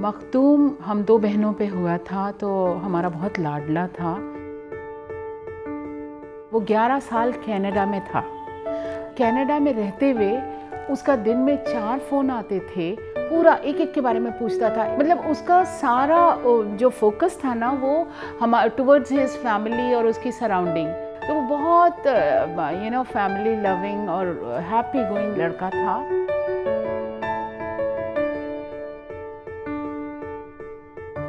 मखतूम हम 2 बहनों पे हुआ था, तो हमारा बहुत लाडला था। वो 11 साल कनाडा में था। कनाडा में रहते हुए उसका दिन में 4 फ़ोन आते थे, पूरा एक-एक के बारे में पूछता था। मतलब उसका सारा जो फोकस था ना, वो टुवर्ड्स हिज फैमिली और उसकी सराउंडिंग। तो वो बहुत फैमिली लविंग और हैप्पी गोइंग लड़का था।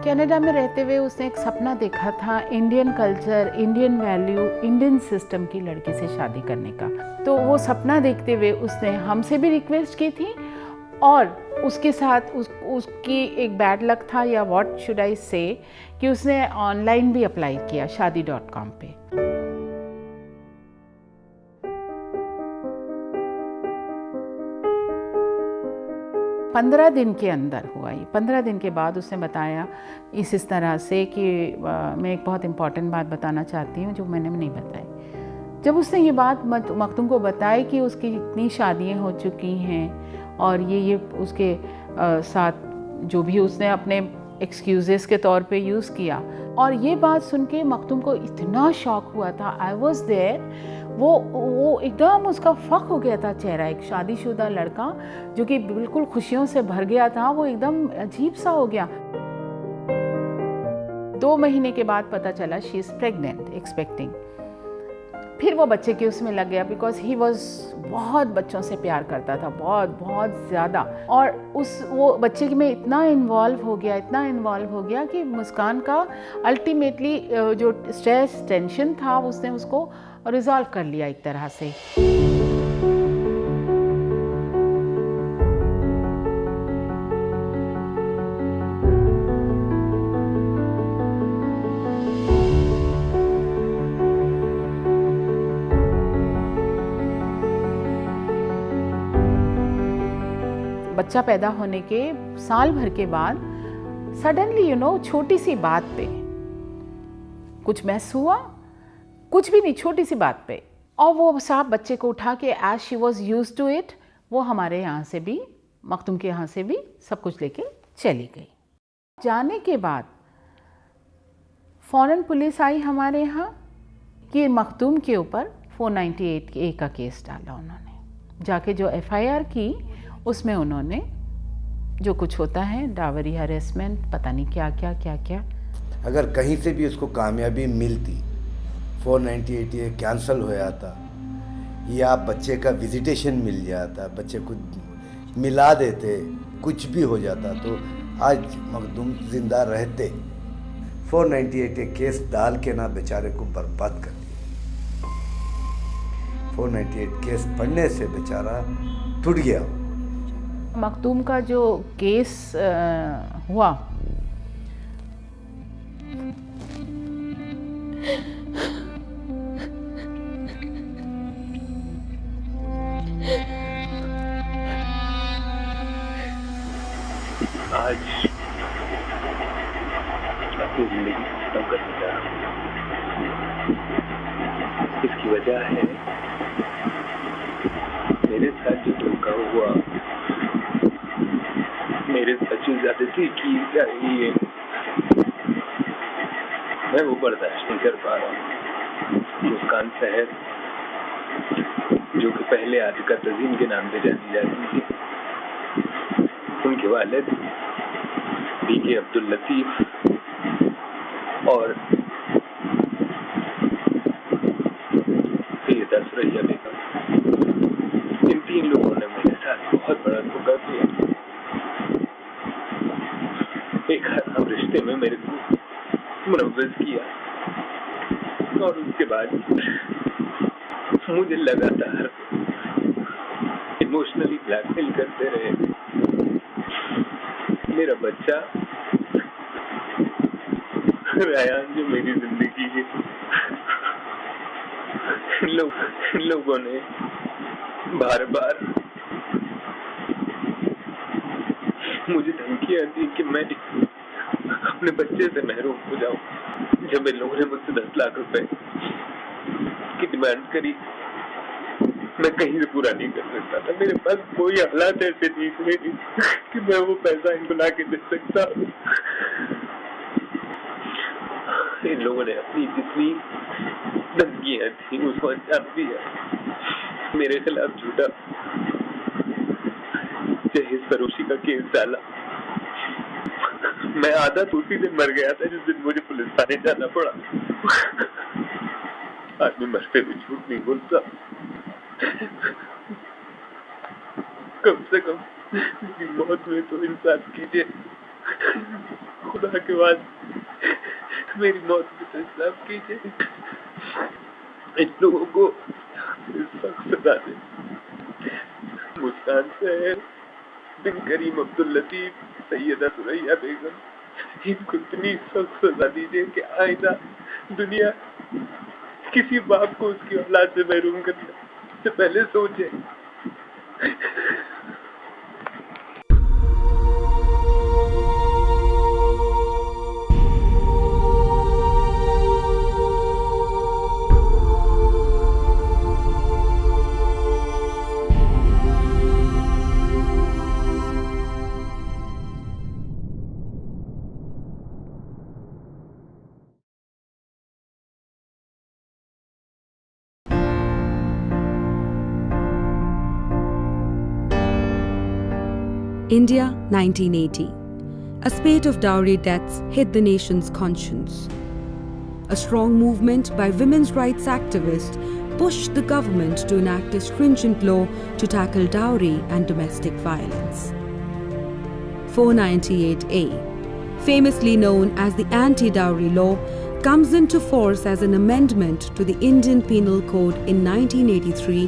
कनाडा में रहते हुए उसने एक सपना देखा था, Indian culture, Indian value, Indian system की लड़की से शादी करने का। तो वो सपना देखते हुए उसने हमसे भी रिक्वेस्ट की थी, और उसके साथ उसकी एक बैड लक था, या व्हाट शुड आई से, कि उसने ऑनलाइन भी अप्लाई किया शादी.com पे। पंद्रह दिन के अंदर हुआ ये। 15 दिन के बाद उसने बताया इस तरह से कि मैं एक बहुत इम्पॉर्टेंट बात बताना चाहती हूँ जो मैंने नहीं बताई। जब उसने ये बात मखतूम को बताई कि उसकी इतनी शादियाँ हो चुकी हैं और ये उसके साथ जो भी उसने अपने एक्सक्यूज़ेस के तौर पे यूज़ किया, और ये बात सुन के मखतूम को इतना शॉक हुआ था। I was there. वो एकदम उसका फक हो गया था चेहरा। एक शादीशुदा लड़का जो कि बिल्कुल खुशियों से भर गया था, वो एकदम अजीब सा हो गया। 2 महीने के बाद पता चला शी इज़ प्रेग्नेंट, एक्सपेक्टिंग। फिर वो बच्चे के उसमें लग गया, बिकॉज ही वॉज बहुत बच्चों से प्यार करता था, बहुत बहुत ज़्यादा। और वो बच्चे में इतना इन्वॉल्व हो गया कि मुस्कान का अल्टीमेटली जो स्ट्रेस टेंशन था उसने उसको रिजॉल्व कर लिया एक तरह से। बच्चा पैदा होने के साल भर के बाद सडनली छोटी सी बात पे कुछ मैस हुआ, कुछ भी नहीं, छोटी सी बात पे, और वो साहब बच्चे को उठा के as she was used to it, वो हमारे यहाँ से भी, मखतूम के यहाँ से भी सब कुछ लेके चली गई। जाने के बाद फ़ौरन पुलिस आई हमारे यहाँ कि मखतूम के ऊपर 498A का केस डाला। उन्होंने जाके जो FIR की उसमें उन्होंने जो कुछ होता है, डावरी हरेसमेंट, पता नहीं क्या क्या। अगर कहीं से भी उसको कामयाबी मिलती, 498A कैंसिल हो जाता, या बच्चे का विजिटेशन मिल जाता, बच्चे को मिला देते, कुछ भी हो जाता, तो आज मखदूम जिंदा रहते। 498A केस डाल के ना बेचारे को बर्बाद कर दिया। 498 केस पढ़ने से बेचारा टूट गया। मखतूम का जो केस हुआ, आज अपनी जिंदगी खत्म करने जा रहा हूँ। इसकी वजह है मेरे साथ जो धोखा हुआ, मेरे साथ जो ज्यादती की जा रही है, मैं वो बर्दाश्त नहीं कर पा रहा हूँ। मुस्कान शहर जो कि पहले आतिका तजीम के नाम पे जानी जाती थी, उनके वालिद DK अब्दुल लतीफ और सैयदा सुरैया बेगम, इन 3 लोगों ने मेरे साथ बहुत बड़ा धोखा किया। एक हराम रिश्ते में मेरे को मुलव्वस किया, और उसके बाद मुझे लगातार इमोशनली ब्लैकमेल करते रहे। मेरा बच्चा रायान जो मेरी जिंदगी है, इन लोगों ने बार बार मुझे धमकियां दी कि मैं अपने बच्चे से महरूम हो जाऊं। जब इन लोगों ने मुझसे 10 लाख रुपए की डिमांड करी, मैं कहीं से पूरा नहीं कर सकता था। मेरे पास कोई हालात ऐसे नहीं थे कि मैं वो पैसा इनको ला के दे सकता। इन लोगों ने अपनी जितनी धमकियां थी उसको अंजाम दिया। मेरे खिलाफ झूठा जहेज फरोशी का केस डाला। मैं आधा तो उसी दिन मर गया था जिस दिन मुझे पुलिस थाने जाना पड़ा। आदमी मरते हुए झूठ नहीं बोलता। कम से कम मौत में तो इंसाफ कीजिए। खुदा के बाद मेरी मौत में तो इंसाफ कीजिए। इन लोगों को सख्त सजा दे। मुस्कान से बिन करीम अब्दुल लतीफ, सैयदा सुरैया बेगम, इनको इतनी सख्त सजा दीजिए कि आइंदा दुनिया किसी बाप को उसकी औलाद से महरूम करने से पहले सोचे। India, 1980. A spate of dowry deaths hit the nation's conscience. A strong movement by women's rights activists pushed the government to enact a stringent law to tackle dowry and domestic violence. 498A, famously known as the Anti Dowry law, comes into force as an amendment to the Indian Penal Code in 1983,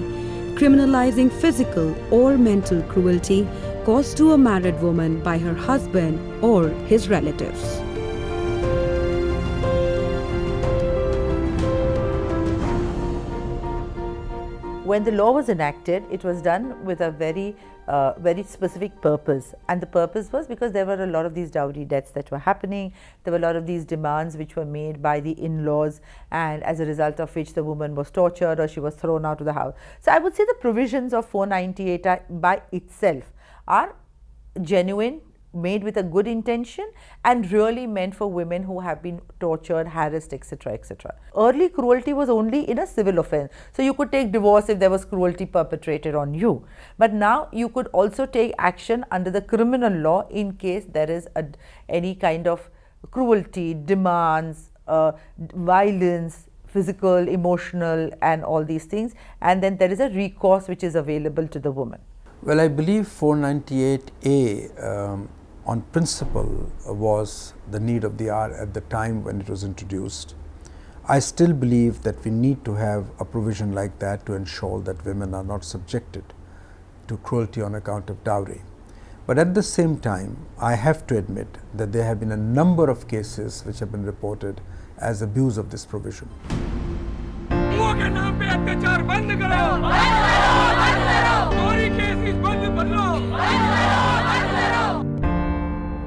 criminalizing physical or mental cruelty caused to a married woman by her husband or his relatives. When the law was enacted, it was done with a very specific purpose, and the purpose was because there were a lot of these dowry deaths that were happening. There were a lot of these demands which were made by the in-laws, and as a result of which the woman was tortured or she was thrown out of the house. So I would say the provisions of 498 by itself are genuine, made with a good intention, and really meant for women who have been tortured, harassed, etc., etc. Early cruelty was only in a civil offense, so you could take divorce if there was cruelty perpetrated on you. But now you could also take action under the criminal law in case there is any kind of cruelty, demands, violence, physical, emotional, and all these things, and then there is a recourse which is available to the woman. Well, I believe 498A on principle was the need of the hour at the time when it was introduced. I still believe that we need to have a provision like that to ensure that women are not subjected to cruelty on account of dowry. But at the same time, I have to admit that there have been a number of cases which have been reported as abuse of this provision.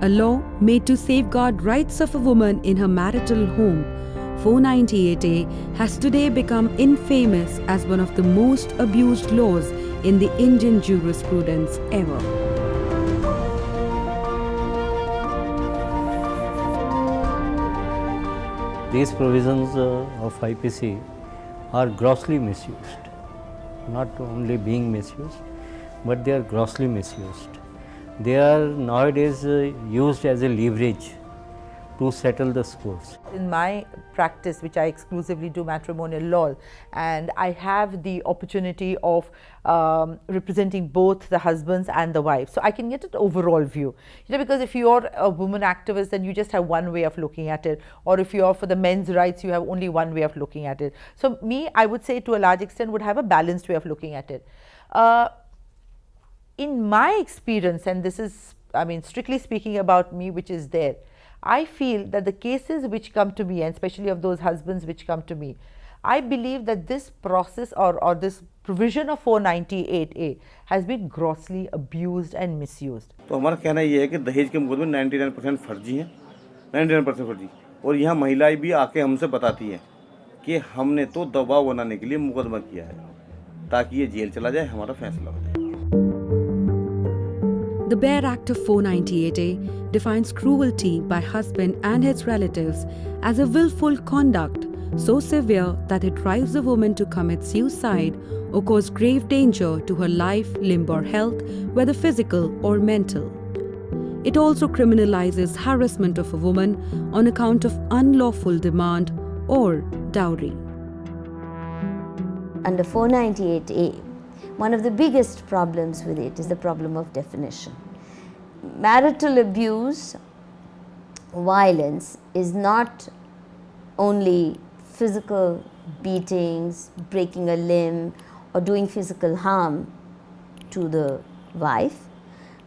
A law made to safeguard rights of a woman in her marital home, 498A has today become infamous as one of the most abused laws in the Indian jurisprudence ever. These provisions of IPC are grossly misused, not only being misused, but they are grossly misused. They are nowadays used as a leverage to settle the scores. In my practice, which I exclusively do matrimonial law, and I have the opportunity of representing both the husbands and the wives, so I can get an overall view. You know, because if you're a woman activist, then you just have one way of looking at it, or if you're for the men's rights, you have only one way of looking at it. So me, I would say to a large extent, would have a balanced way of looking at it. In my experience, and this is, I mean, strictly speaking about me, which is there, I feel that the cases which come to me, and especially of those husbands which come to me, I believe that this process or this provision of 498A has been grossly abused and misused. तो हमारा कहना ये है कि दहेज के मुकदमे 99% फर्जी हैं, 99% फर्जी, और यहाँ महिलाएं भी आके हमसे बताती हैं कि हमने तो दबाव बनाने के लिए मुकदमा किया है। ताकि ये जेल चला जाए, हमारा फैसला हो जाए। The bare act of 498A defines cruelty by husband and his relatives as a willful conduct so severe that it drives a woman to commit suicide or cause grave danger to her life, limb or health, whether physical or mental. It also criminalizes harassment of a woman on account of unlawful demand or dowry. Under 498A, one of the biggest problems with it is the problem of definition. Marital abuse, violence is not only physical beatings, breaking a limb or doing physical harm to the wife,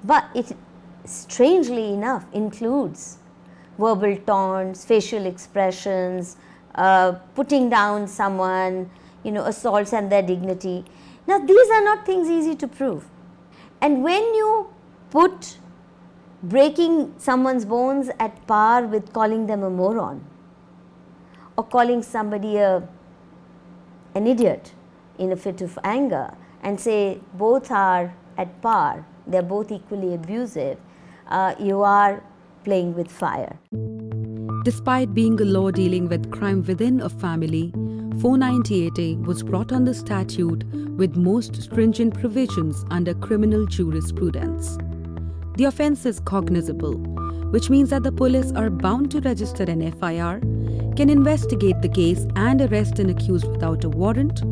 but it strangely enough includes verbal taunts, facial expressions, putting down someone, assaults on their dignity. Now these are not things easy to prove, and when you put breaking someone's bones at par with calling them a moron or calling somebody an idiot in a fit of anger and say both are at par, they are both equally abusive, you are playing with fire. Despite being a law dealing with crime within a family, 498A was brought on the statute with most stringent provisions under criminal jurisprudence. The offence is cognizable, which means that the police are bound to register an FIR, can investigate the case and arrest an accused without a warrant,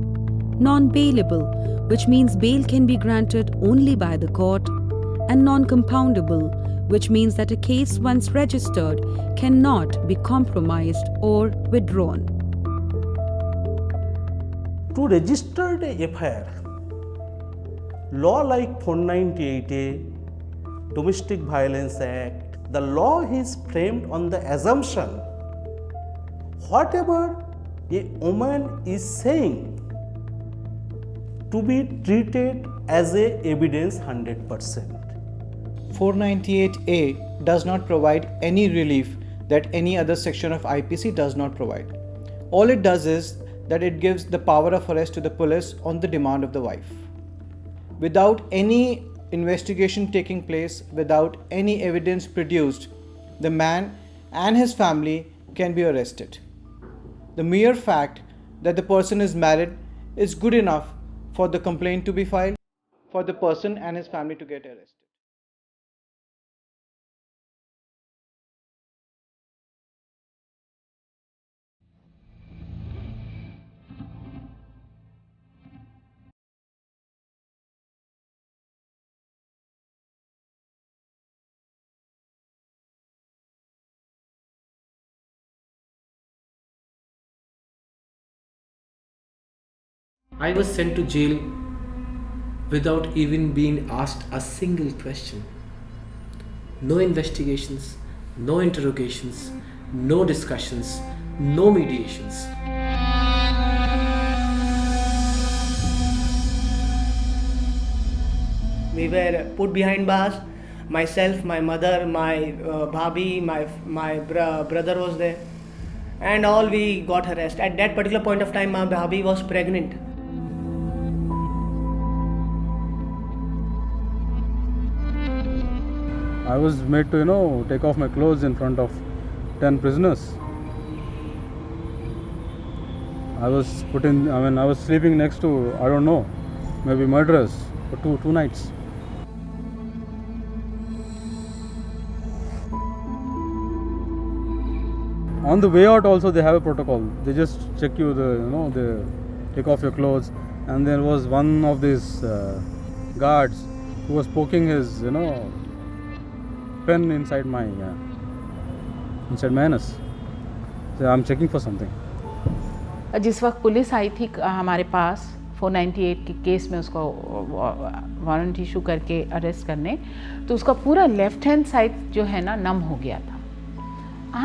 non-bailable, which means bail can be granted only by the court, and non-compoundable, which means that a case once registered cannot be compromised or withdrawn. To register the FIR, law like 498A, Domestic Violence Act, the law is framed on the assumption whatever a woman is saying to be treated as a evidence 100%. 498A does not provide any relief that any other section of IPC does not provide. All it does is that it gives the power of arrest to the police on the demand of the wife. Without any investigation taking place, without any evidence produced, the man and his family can be arrested. The mere fact that the person is married is good enough for the complaint to be filed, for the person and his family to get arrested. I was sent to jail without even being asked a single question. No investigations, no interrogations, no discussions, no mediations. We were put behind bars. Myself, my mother, my bhabhi, my brother was there, and all we got arrested. At that particular point of time, my bhabhi was pregnant. I was made to, take off my clothes in front of 10 prisoners. I was sleeping next to, I don't know, maybe murderers for two nights. On the way out also they have a protocol. They just check you, they take off your clothes, and there was one of these guards who was poking his, pen inside my anus. So I'm checking for something. जिस वक्त police आई थी हमारे पास 498 के case में उसको warrant issue करके arrest करने, तो उसका पूरा लेफ्ट हैंड साइड जो है ना नम हो गया था,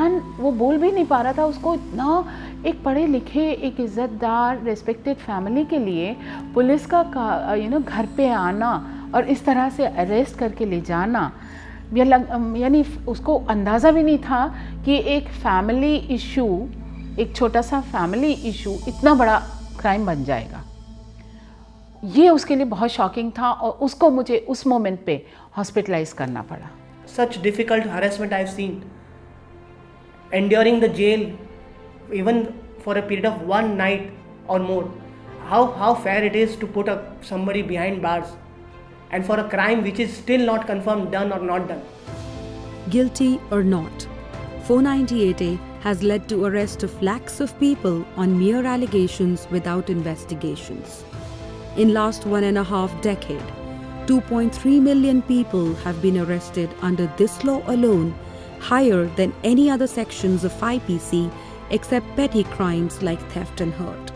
एंड वो बोल भी नहीं पा रहा था। उसको इतना एक पढ़े लिखे एक इज़्ज़तदार रेस्पेक्टेड फैमिली के लिए पुलिस का घर पे आना और इस तरह से अरेस्ट करके ले जाना, यानी उसको अंदाज़ा भी नहीं था कि एक फैमिली इशू, एक छोटा सा फैमिली इशू इतना बड़ा क्राइम बन जाएगा। ये उसके लिए बहुत शॉकिंग था और उसको मुझे उस मोमेंट पे हॉस्पिटलाइज करना पड़ा. Such difficult harassment I've seen. Enduring the jail even for a period of one night or more. How fair it is to put somebody behind bars and for a crime which is still not confirmed done or not done. Guilty or not, 498A has led to arrest of lakhs of people on mere allegations without investigations. In last 1.5 decade, 2.3 million people have been arrested under this law alone, higher than any other sections of IPC except petty crimes like theft and hurt.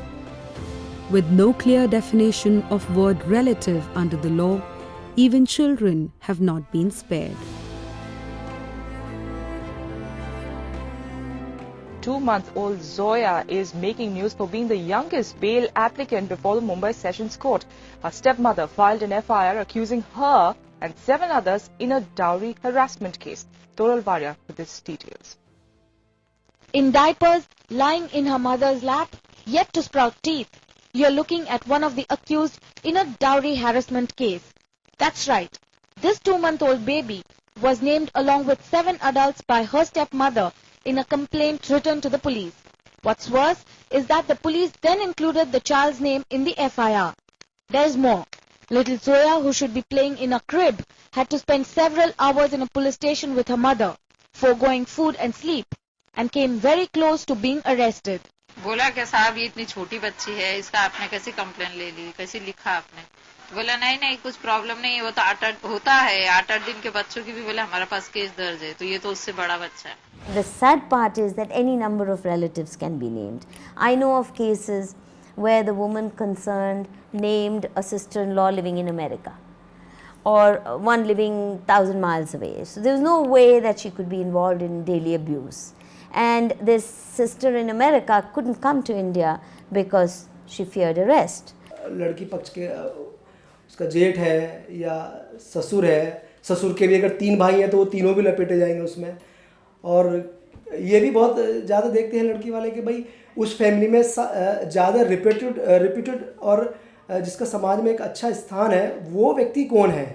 With no clear definition of word relative under the law, even children have not been spared. 2-month-old Zoya is making news for being the youngest bail applicant before the Mumbai Sessions Court. Her stepmother filed an FIR accusing her and 7 others in a dowry harassment case. Toral Varia with these details. In diapers, lying in her mother's lap, yet to sprout teeth, you're looking at one of the accused in a dowry harassment case. That's right. This 2-month-old baby was named along with 7 adults by her stepmother in a complaint written to the police. What's worse is that the police then included the child's name in the FIR. There's more. Little Zoya, who should be playing in a crib, had to spend several hours in a police station with her mother, foregoing food and sleep, and came very close to being arrested. बोला क्या साहब ये इतनी छोटी बच्ची है, इसका आपने कैसी कंप्लेंट ले ली, कैसी लिखा आपने? बोला नहीं कुछ प्रॉब्लम नहीं है, वो तो 8 होता है, 8 दिन के बच्चों की भी बोले हमारे पास केस दर्ज है, तो ये तो उससे बड़ा बच्चा है. The sad part is that any number of relatives can be named. I know of cases where the woman concerned named a sister-in-law living in America or one living 1,000 miles away. So there was no way that she could be involved in daily abuse. And this sister in America couldn't come to India because she feared arrest. लड़की पक्ष के उसका जेठ है या ससुर है, ससुर के भी अगर 3 भाई हैं तो वो तीनों भी लपेटे जाएंगे उसमें. और ये भी बहुत ज़्यादा देखते हैं लड़की वाले कि भाई उस फैमिली में ज़्यादा रिप्यूटेड और जिसका समाज में एक अच्छा स्थान है वो व्यक्ति कौन है,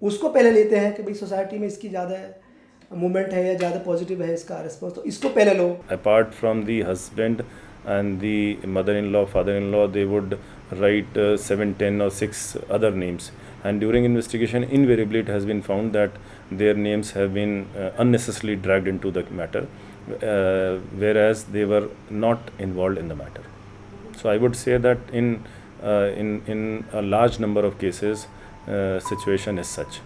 उसको पहले लेते हैं कि भाई सोसाइटी में इसकी ज़्यादा मूवमेंट है या ज़्यादा पॉजिटिव है इसका रिस्पॉन्स, तो इसको पहले लो. Apart from the husband and the mother-in-law, father-in-law, they would write 7, 10 or 6 other names, and during investigation invariably it has been found that their names have been unnecessarily dragged into the matter, whereas they were not involved in the matter. So I would say that in a large number of cases situation is such.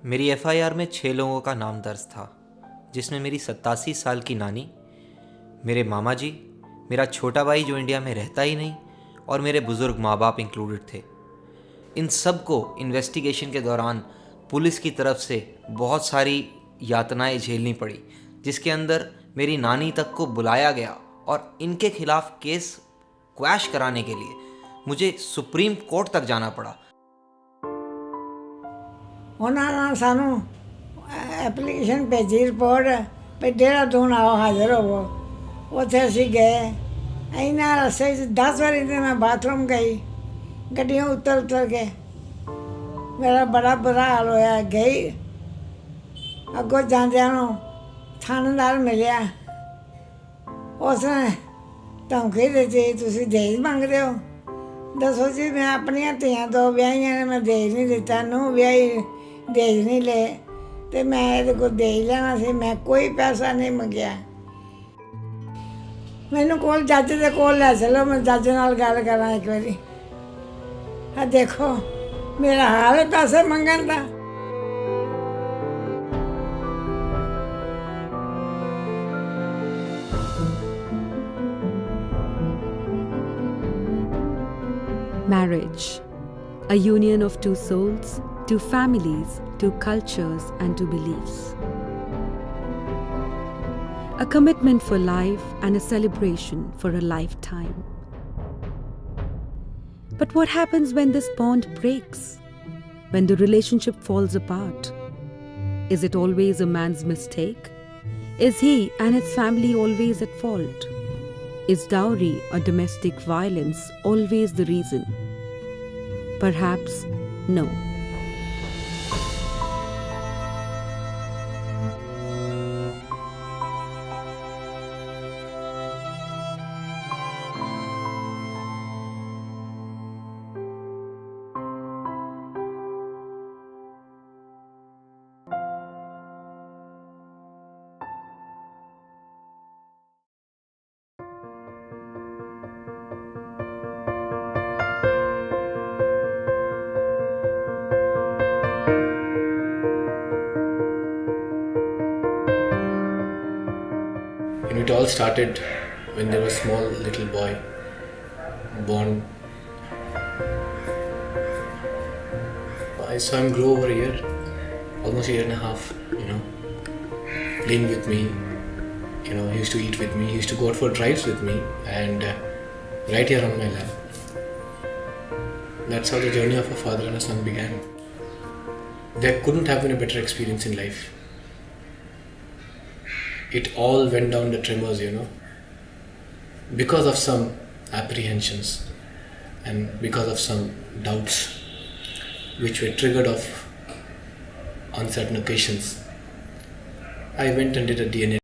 मेरी FIR में 6 लोगों का नाम दर्ज था, जिसमें मेरी 87 साल की नानी, मेरे मामा जी, मेरा छोटा भाई जो इंडिया में रहता ही नहीं, और मेरे बुज़ुर्ग माँ बाप इंक्लूडेड थे. इन सब को इन्वेस्टिगेशन के दौरान पुलिस की तरफ से बहुत सारी यातनाएं झेलनी पड़ी, जिसके अंदर मेरी नानी तक को बुलाया गया और इनके खिलाफ केस क्वैश कराने के लिए मुझे सुप्रीम कोर्ट तक जाना पड़ा. उन्होंने सानू एप्लीकेशन भेजी रिपोर्ट भी देहरादून आओ हाजिर होवो. उत्थे असी गए, इन्ना रस्ते 10 बारी तो मैं बाथरूम गई, गड्डियों उतर के मेरा बड़ा बुरा हाल होया. गई अगों जांदियां नूं थानेदार मिलिया, उसने धमकी दी तुसीं दहेज मंगदे हो. दसो जी मैं अपनियां धियां 2 ब्याहियां ने, मैं दहेज नहीं दिता, नूं ब्याही दहेज नहीं ले, तो मैं ये को दहेज लेना सी, मैं कोई पैसा नहीं मंगया. मैनू कोल जज दे कोल लै चलो, मैं जज नाल गल करा एक बारी. हाँ देखो मेरा हाल है पैसे मंगन दा. Marriage, a union of 2 souls, 2 families, 2 cultures and 2 beliefs. A commitment for life and a celebration for a lifetime. But what happens when this bond breaks? When the relationship falls apart? Is it always a man's mistake? Is he and his family always at fault? Is dowry or domestic violence always the reason? Perhaps no. It all started when there was a small little boy born. I saw him grow over a year, almost a year and a half, playing with me. He used to eat with me, he used to go out for drives with me, and right here on my lap. That's how the journey of a father and a son began. There couldn't have been a better experience in life. It all went down the tremors, because of some apprehensions and because of some doubts which were triggered off on certain occasions. I went and did a DNA.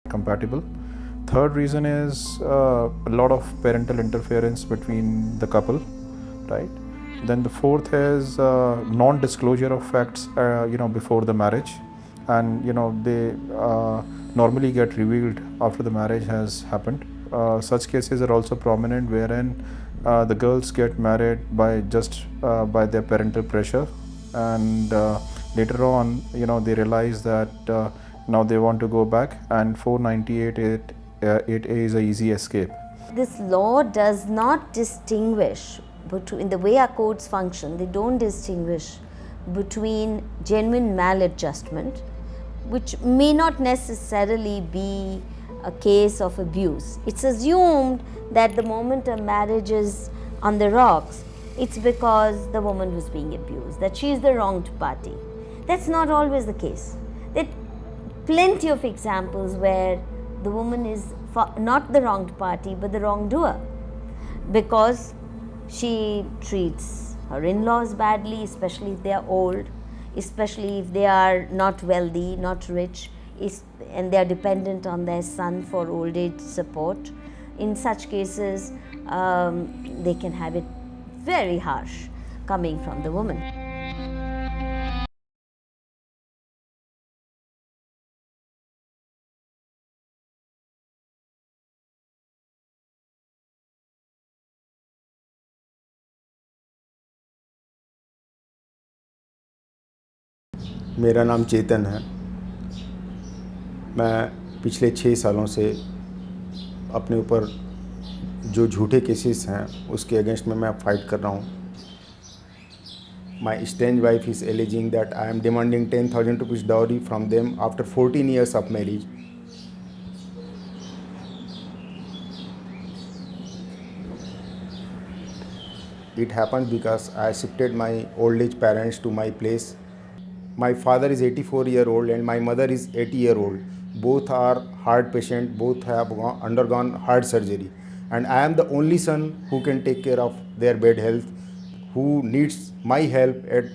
Compatible. Third reason is a lot of parental interference between the couple, right? Then the fourth is non-disclosure of facts, before the marriage, and they normally get revealed after the marriage has happened. Such cases are also prominent, wherein the girls get married by their parental pressure, and later on, they realize that now they want to go back, and 498(8)(8)(a) is an easy escape. This law does not distinguish between the way our courts function. They don't distinguish between genuine maladjustment, which may not necessarily be a case of abuse. It's assumed that the moment a marriage is on the rocks, it's because the woman was being abused, that she is the wronged party. That's not always the case. There are plenty of examples where the woman is not the wronged party but the wrongdoer, because she treats her in-laws badly, especially if they are old, especially if they are not wealthy, not rich, and they are dependent on their son for old age support. In such cases, they can have it very harsh coming from the woman. मेरा नाम चेतन है। मैं पिछले 6 सालों से अपने ऊपर जो झूठे केसेस हैं उसके अगेंस्ट में मैं फाइट कर रहा हूँ। My estranged wife is alleging that I am demanding 10,000 rupees dowry from them after 14 years of marriage. It happened because I shifted my old age parents to my place. My father is 84-year-old and my mother is 80-year-old. Both are heart patients, both have undergone heart surgery. And I am the only son who can take care of their bad health, who needs my help at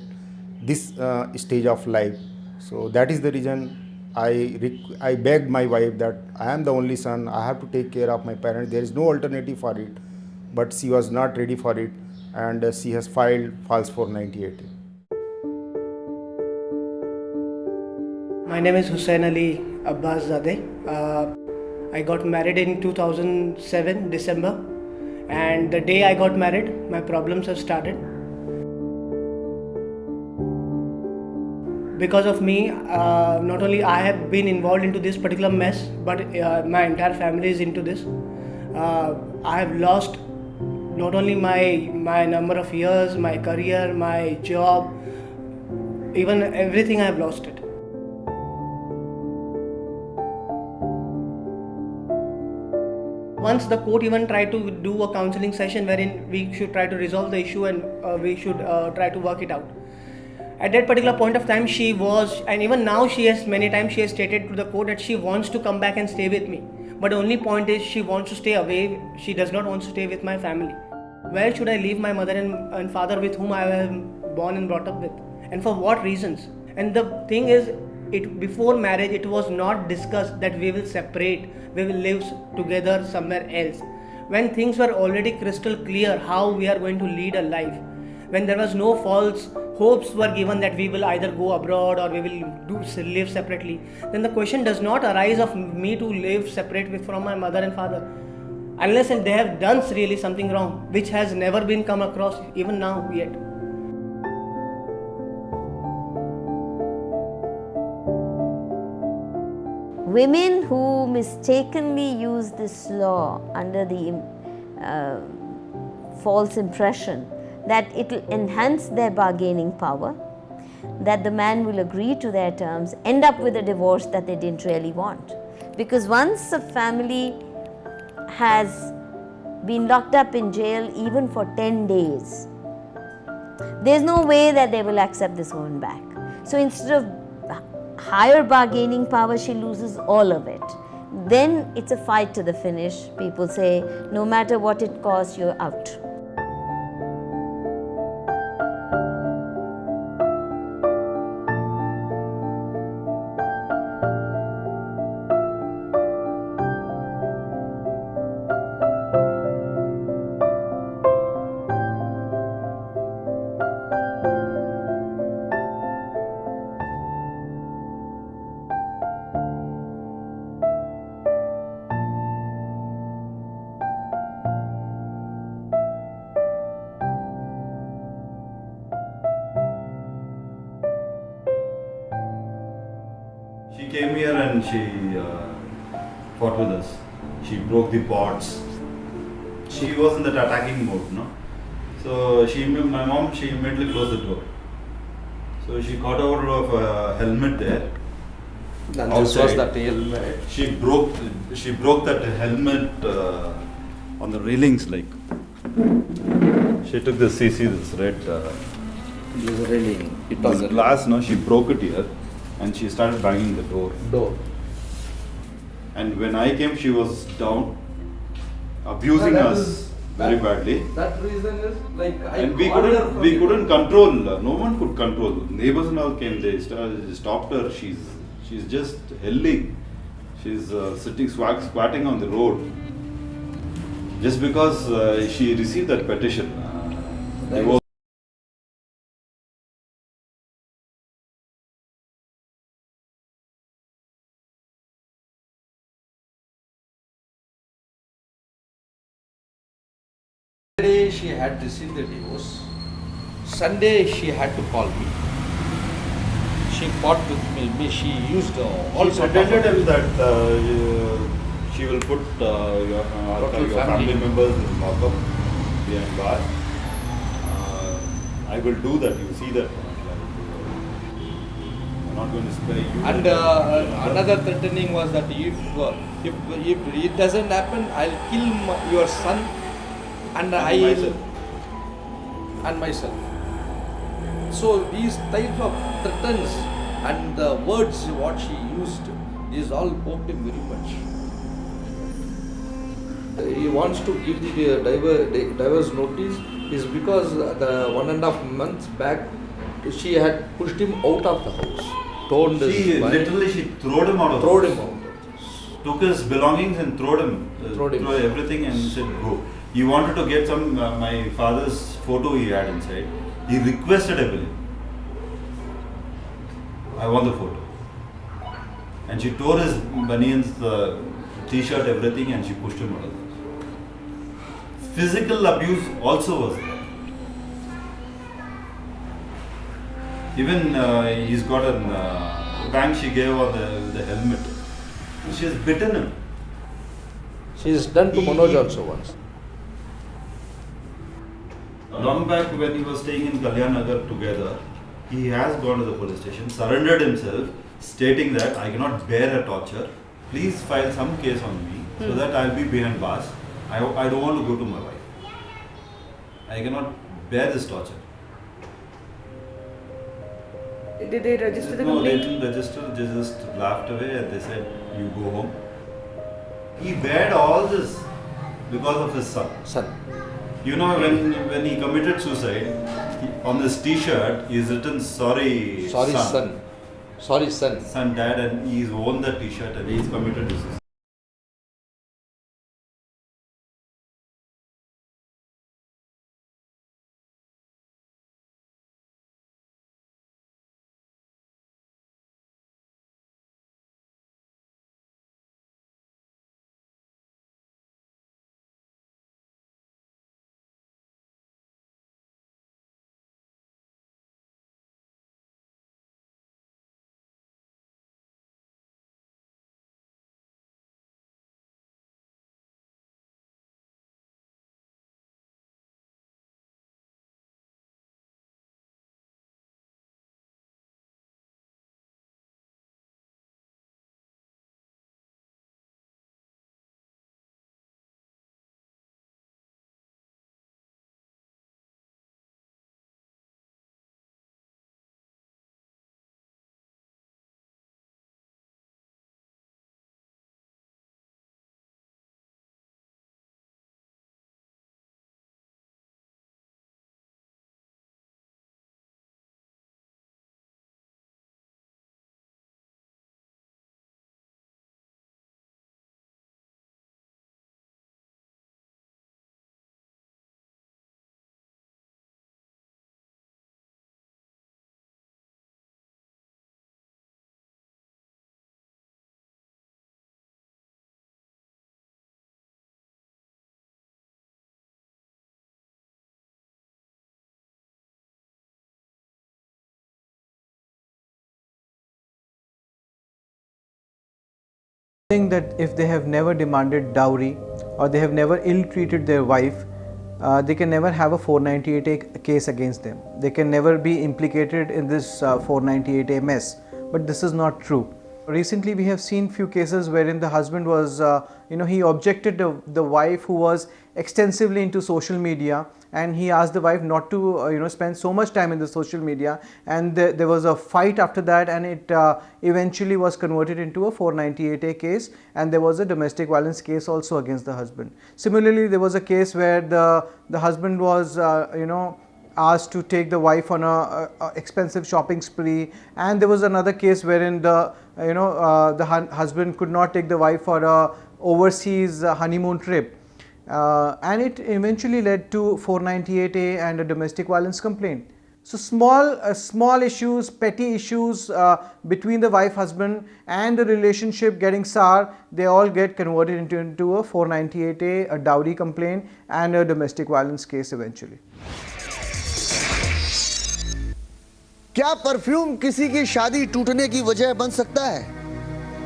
this stage of life. So that is the reason I begged my wife that I am the only son, I have to take care of my parents. There is no alternative for it. But she was not ready for it and she has filed false 498. My name is Hussain Ali Abbas Zadeh. I got married in 2007 December, and the day I got married, my problems have started. Because of me, not only I have been involved into this particular mess, but my entire family is into this. I have lost not only my number of years, my career, my job, even everything. I have lost it. Once the court even tried to do a counseling session wherein we should try to resolve the issue and we should try to work it out. At that particular point of time, she was, and even now she has many times she has stated to the court that she wants to come back and stay with me. But the only point is she wants to stay away. She does not want to stay with my family. Where should I leave my mother and father with whom I am born and brought up with? And for what reasons? And the thing is, before marriage, it was not discussed that we will separate, we will live together somewhere else. When things were already crystal clear how we are going to lead a life, when there was no false hopes were given that we will either go abroad or we will live separately, then the question does not arise of me to live separate from my mother and father, unless they have done really something wrong, which has never been come across even now yet. Women who mistakenly use this law under the false impression that it will enhance their bargaining power, that the man will agree to their terms, end up with a divorce that they didn't really want. Because once a family has been locked up in jail even for 10 days, there's no way that they will accept this woman back. So instead of higher bargaining power, she loses all of it. Then it's a fight to the finish. People say, no matter what it costs, you're out. She came here and she fought with us. She broke the pots. She was in that attacking mode, no? So my mom immediately closed the door. So she got out of a helmet there. And this was that helmet. She broke that helmet on the railings, like. She took this, see this red. This railing. It was this glass, no? She broke it here. And she started banging the door. And when I came, she was down, abusing us very badly. That reason is like and we couldn't control. No one could control. Neighbors and all came. They stopped her. She's just howling. She's sitting squatting on the road. Just because she received that petition. Saturday she had received the divorce. Sunday she had to call me. She fought with me. She used all She pretended him that she will put your family members in lockup behind bars. I will do that. You see that. I'm not going to spare you. And another threatening was that if it doesn't happen, I'll kill your son and myself. So these types of threats and the words what she used is all poked him very much. He wants to give the divorce notice is because the 1.5 months back she had pushed him out of the house. She throwed him out of the house. Took his belongings and threw everything and said go. He wanted to get some my father's photo he had inside. He requested a bill. I want the photo. And she tore his banians, the t-shirt, everything, and she pushed him out of the house. Physical abuse also was there. Even he's got a bang she gave on the helmet. She has bitten him. She has done to Manoj also once. Long back when he was staying in Kalyan Nagar together, he has gone to the police station, surrendered himself, stating that I cannot bear a torture. Please file some case on me so that I'll be behind bars. I don't want to go to my wife. I cannot bear this torture. Did they register the No, complaint? they didn't register. They just laughed away and they said, "You go home." He bared all this because of his son. You know, when he committed suicide, on his T-shirt, he's written "Sorry, son." Sorry, son. Son died, and he's worn that T-shirt and he's committed suicide. Saying that if they have never demanded dowry or they have never ill-treated their wife, they can never have a 498A case against them. They can never be implicated in this 498A mess. But this is not true. Recently, we have seen few cases wherein the husband was, he objected to the wife who was extensively into social media, and he asked the wife not to, spend so much time in the social media, and there was a fight after that, and it eventually was converted into a 498A case, and there was a domestic violence case also against the husband. Similarly, there was a case where the husband was, asked to take the wife on a expensive shopping spree, and there was another case wherein the husband could not take the wife for a overseas honeymoon trip, and it eventually led to 498A and a domestic violence complaint. So small issues, petty issues between the wife-husband and the relationship getting sour, they all get converted into a 498A, a dowry complaint, and a domestic violence case eventually. क्या perfume किसी की शादी टूटने की वजह बन सकता है?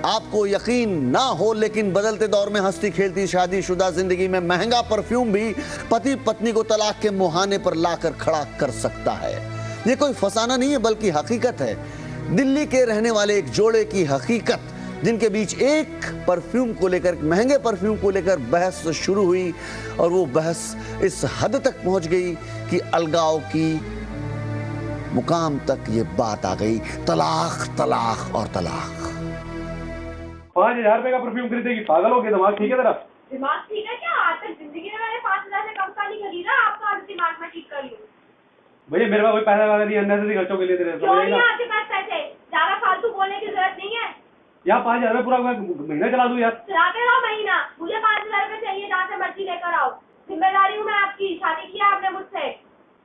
आपको यकीन ना हो, लेकिन बदलते दौर में हंसती खेलती शादीशुदा जिंदगी में महंगा परफ्यूम भी पति पत्नी को तलाक के मुहाने पर लाकर खड़ा कर सकता है। ये कोई फसाना नहीं है बल्कि हकीकत है। दिल्ली के रहने वाले एक जोड़े की हकीकत, जिनके बीच एक परफ्यूम को लेकर, महंगे परफ्यूम को लेकर बहस शुरू हुई और वो बहस इस हद तक पहुंच गई कि अलगाव की मुकाम तक ये बात आ गई। तलाक, तलाक और तलाक। 5,000 रुपए का परफ्यूम खरीदेगी? पागल हो गया? दिमाग ठीक है तेरा? दिमाग ठीक है क्या? आज तक जिंदगी में मैंने 5,000 से कम का नहीं खरीदा। आपका आज दिमाग में ठीक कर लूं? भैया मेरे पास कोई पैसा वगैरह नहीं, अननेसेसरी खर्चों के लिए तेरे। क्यों नहीं आपके पास पैसे? ज्यादा फालतू बोलने की जरूरत नहीं है। यार 5,000 रुपए पूरा महीना चला दूं यार? चलाते रहो महीना। मुझे 5,000 रुपए चाहिए, जहाँ से मर्जी लेकर आओ। जिम्मेदारी हूँ मैं आपकी। शादी किया आपने मुझसे।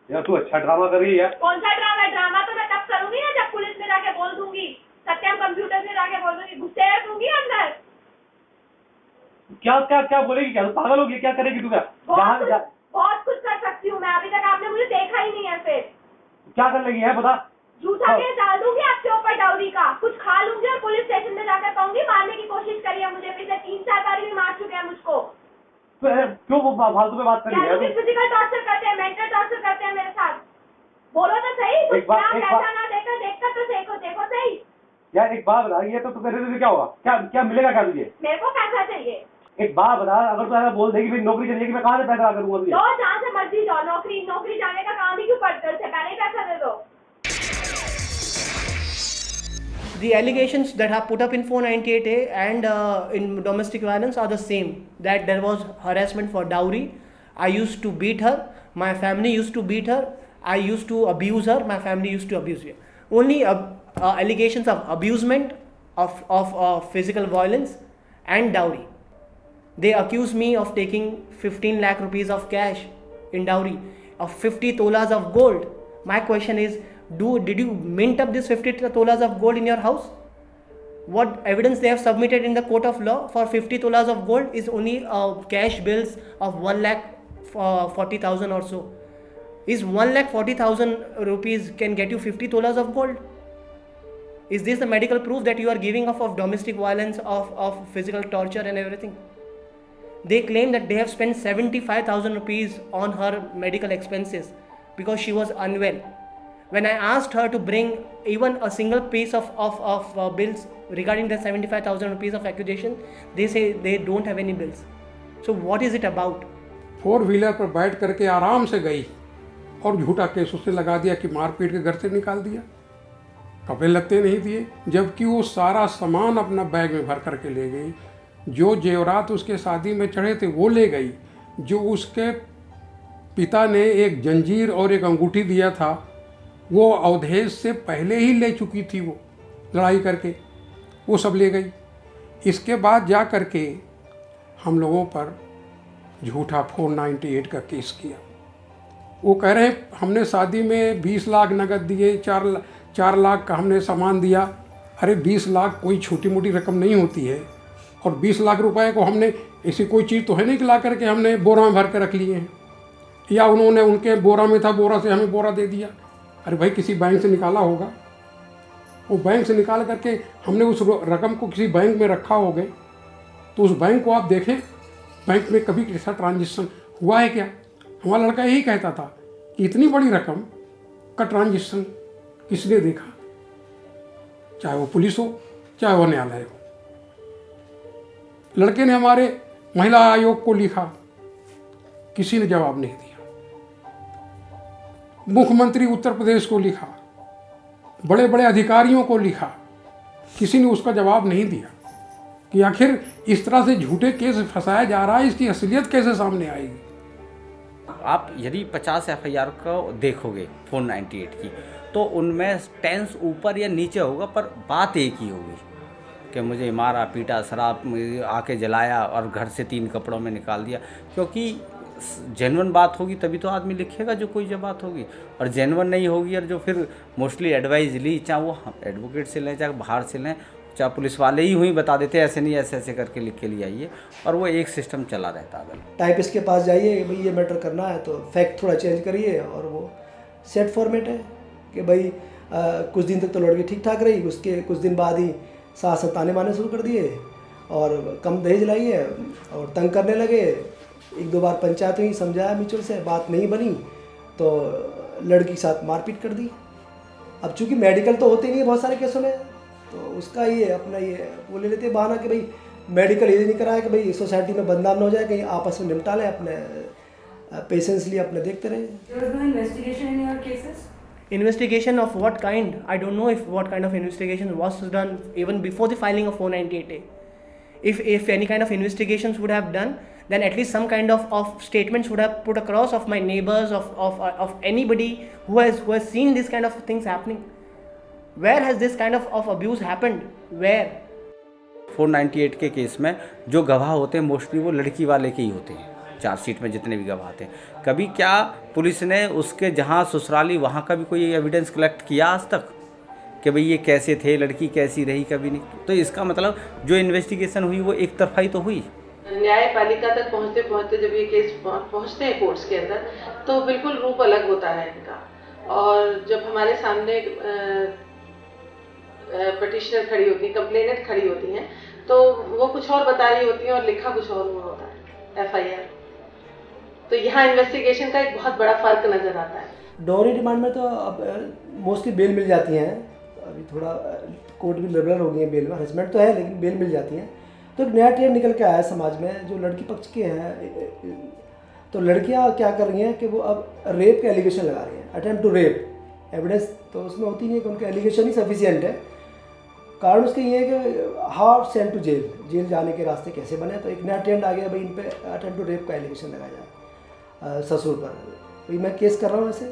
यार तू अच्छा ड्रामा कर रही है यार। कौन सा ड्रामा है? ड्रामा तो मैं तब करूंगी ना जब पुलिस में जाके बोल दूंगी, सत्यम कंप्यूटर से जाके बोल दूंगी, गुस्से दूंगी अंदर। क्या क्या क्या बोलेगी? क्या पागल होगी? क्या करेगी तू? क्या बहुत कुछ कर सकती हूँ मैं। अभी तक आपने मुझे देखा ही नहीं है। फिर क्या कर लेगी है बता? झूठा केस डाल दूंगी आपके ऊपर डाउरी का, कुछ खा लूंगी और पुलिस स्टेशन में जाकर कहूंगी मारने की कोशिश करी है मुझे। पिछले 3-4 बार भी मार चुके हैं मुझको। क्यों वो फालतू में बात कर रही है? फिजिकल टॉर्चर करते हैं, मेंटल टॉर्चर करते हैं मेरे साथ। बोलो तो सही। कुछ पैसा ना देकर देखकर तो देखो सही। यार एक बात बता, ये तो तेरे से क्या होगा? क्या मिलेगा? क्या तुझे? मेरे को पैसा चाहिए। एक बात बता, अगर तू ऐसा बोल देगी फिर नौकरी चलेगी, मैं कहाँ से पैसा करूंगा तुझे? तो जहाँ से मर्जी जाओ। नौकरी जाने का काम ही क्यों पड़ता है? पहले ही पैसा दे दो। The allegations that are put up in 498A and in domestic violence are the same. That there was harassment for dowry. I used to beat her. My family used to beat her. I used to abuse her. My family used to abuse her. Only allegations of abusement, of physical violence and dowry. They accuse me of taking 15 lakh rupees of cash in dowry, of 50 tolas of gold. My question is, did you mint up this 50 tolas of gold in your house? What evidence they have submitted in the court of law for 50 tolas of gold is only cash bills of 1,40,000 or so. Is 1,40,000 rupees can get you 50 tolas of gold? Is this the medical proof that you are giving of domestic violence, of physical torture and everything? They claim that they have spent 75,000 rupees on her medical expenses because she was unwell. When I asked her to bring even a single piece of bills regarding the 75,000 rupees of accusation, they say they don't have any bills. So what is it about? 4-व्हीलर पर बैठ करके आराम से गई और झूठा case उससे लगा दिया कि मारपीट के घर से निकाल दिया, कपड़े लत्ते नहीं दिए, जबकि वो सारा सामान अपना बैग में भर करके ले गई। जो जेवरात उसके शादी में चढ़े थे वो ले गई। जो उसके पिता ने एक जंजीर और एक अंगूठी दिया था वो अवधेश से पहले ही ले चुकी थी, वो लड़ाई करके वो सब ले गई। इसके बाद जा करके हम लोगों पर झूठा 498 का केस किया। वो कह रहे हैं हमने शादी में 20 लाख नगद दिए, 4 लाख का हमने सामान दिया। अरे 20 लाख कोई छोटी मोटी रकम नहीं होती है, और 20 लाख रुपए को हमने ऐसी कोई चीज़ तो है नहीं कि ला करके हमने बोरा में भर के रख लिए हैं, या उन्होंने उनके बोरा में था, बोरा से हमें बोरा दे दिया। अरे भाई किसी बैंक से निकाला होगा, वो बैंक से निकाल करके हमने उस रकम को किसी बैंक में रखा होगा, तो उस बैंक को आप देखें, बैंक में कभी ऐसा ट्रांजेक्शन हुआ है क्या? हमारा लड़का यही कहता था कि इतनी बड़ी रकम का ट्रांजेक्शन किसने देखा, चाहे वो पुलिस हो चाहे वो न्यायालय हो। लड़के ने हमारे महिला आयोग को लिखा, किसी ने जवाब नहीं दिया। मुख्यमंत्री उत्तर प्रदेश को लिखा, बड़े बड़े अधिकारियों को लिखा, किसी ने उसका जवाब नहीं दिया कि आखिर इस तरह से झूठे केस फंसाया जा रहा है, इसकी असलियत कैसे सामने आएगी। आप यदि 50 FIR को देखोगे 498 की, तो उनमें टेंस ऊपर या नीचे होगा, पर बात एक ही होगी कि मुझे मारा पीटा, शराब आके जलाया और घर से 3 कपड़ों में निकाल दिया। क्योंकि जेन्युइन बात होगी तभी तो आदमी लिखेगा जो कोई जब बात होगी, और जेन्युइन नहीं होगी, और जो फिर मोस्टली एडवाइस ली, चाहे वो एडवोकेट से लें चाहे बाहर से लें, चाहे पुलिस वाले ही हुई बता देते ऐसे नहीं ऐसे ऐसे करके लिख के ले आइए, और वो एक सिस्टम चला रहता है। टाइपिस्ट के पास जाइए, भाई ये मैटर करना है तो फैक्ट थोड़ा चेंज करिए, और वो सेट फॉर्मेट है कि भाई कुछ दिन तक तो लड़की ठीक ठाक रही, उसके कुछ दिन बाद ही सास से ताने मारने शुरू कर दिए और कम दहेज लाई है और तंग करने लगे। 1-2 बार पंचायत हुई, समझाया म्यूचुअल से, बात नहीं बनी तो लड़की के साथ मारपीट कर दी। अब चूंकि मेडिकल तो होते नहीं है बहुत सारे केसों में, तो उसका ये अपना ये वो ले लेते बहाना कि भाई मेडिकल ये नहीं कराया कि भाई सोसाइटी में बदनाम न हो जाए, कहीं आपस में निपटा लें, अपने पेशेंसली अपने देखते रहे। Investigation of what kind? I don't know if what kind of investigation was done even before the filing of 498A. If any kind of investigations would have done, then at least some kind of statements would have put across of my neighbors, of anybody who has seen this kind of things happening. Where has this kind of abuse happened? Where? 498 के case में जो गवाह होते हैं mostly वो लड़की वाले के ही होते हैं। चार्जशीट में जितने भी गवाह थे, कभी क्या पुलिस ने उसके जहाँ ससुराली वहाँ का भी कोई एविडेंस कलेक्ट किया आज तक कि भाई ये कैसे थे, लड़की कैसी रही? कभी नहीं। तो इसका मतलब जो इन्वेस्टिगेशन हुई वो एक तरफाई तो हुई। न्यायपालिका तक पहुँचते पहुँचते जब ये केस पहुँचते हैं कोर्ट्स के अंदर तो बिल्कुल रूप अलग होता है इनका। और जब हमारे सामने पटिशनर खड़ी होती है, कंप्लेनेंट खड़ी होती हैं, तो वो कुछ और बता रही होती हैं और लिखा कुछ और हुआ होता है FIR। तो यहाँ इन्वेस्टिगेशन का एक बहुत बड़ा फर्क नजर आता है। डॉरी डिमांड में तो अब मोस्टली बेल मिल जाती हैं, अभी थोड़ा कोर्ट भी लिबरल हो गई है बेल में, हरेसमेंट तो है लेकिन बेल मिल जाती हैं। तो एक नया ट्रेंड निकल के आया है समाज में जो लड़की पक्ष के हैं। तो लड़कियां क्या कर रही हैं कि वो अब रेप के एलिगेशन लगा रही हैं, अटेम्प्ट टू रेप। एविडेंस तो उसमें होती नहीं है कि उनका एलिगेशन ही सफिशिएंट है। कारण उसके ये है कि हाउ सेंट टू जेल जाने के रास्ते कैसे बने। तो एक नया ट्रेंड आ गया भाई इन पे अटेम्प्ट टू रेप का एलिगेशन लगाया जाए ससुर पर। भाई मैं केस कर रहा हूँ ऐसे,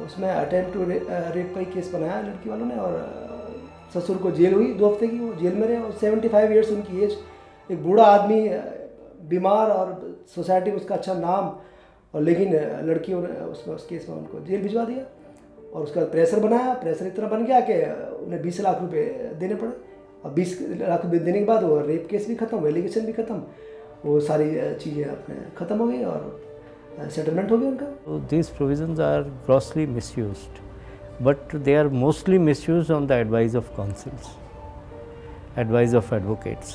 उसमें अटेम्प्ट टू रेप का ही केस बनाया लड़की वालों ने और ससुर को जेल हुई 2 हफ्ते की, वो जेल में रहे। और 75 ईयर्स उनकी एज, एक बूढ़ा आदमी बीमार और सोसाइटी में उसका अच्छा नाम, और लेकिन लड़कियों ने उस केस में उनको जेल भिजवा दिया। और उसका प्रेशर बनाया, प्रेशर इतना बन गया कि उन्हें 20 लाख रुपए देने पड़े। और 20 लाख रुपए देने के बाद वो रेप केस भी ख़त्म, एलिगेशन भी ख़त्म, वो सारी चीज़ें अपने ख़त्म हो गई और सेटलमेंट हो गया उनका। So these provisions are grossly misused, but they are mostly misused on the advice of counsels, advice of advocates.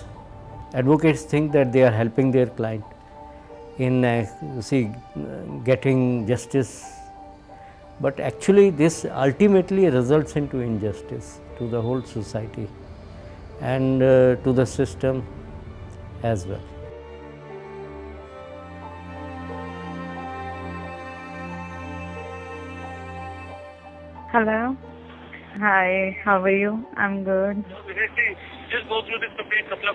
Advocates think that they are helping their client in getting justice, but actually this ultimately results into injustice to the whole society and to the system as well. Hello. Hi, how are you? I'm good. Just go through this complaint couple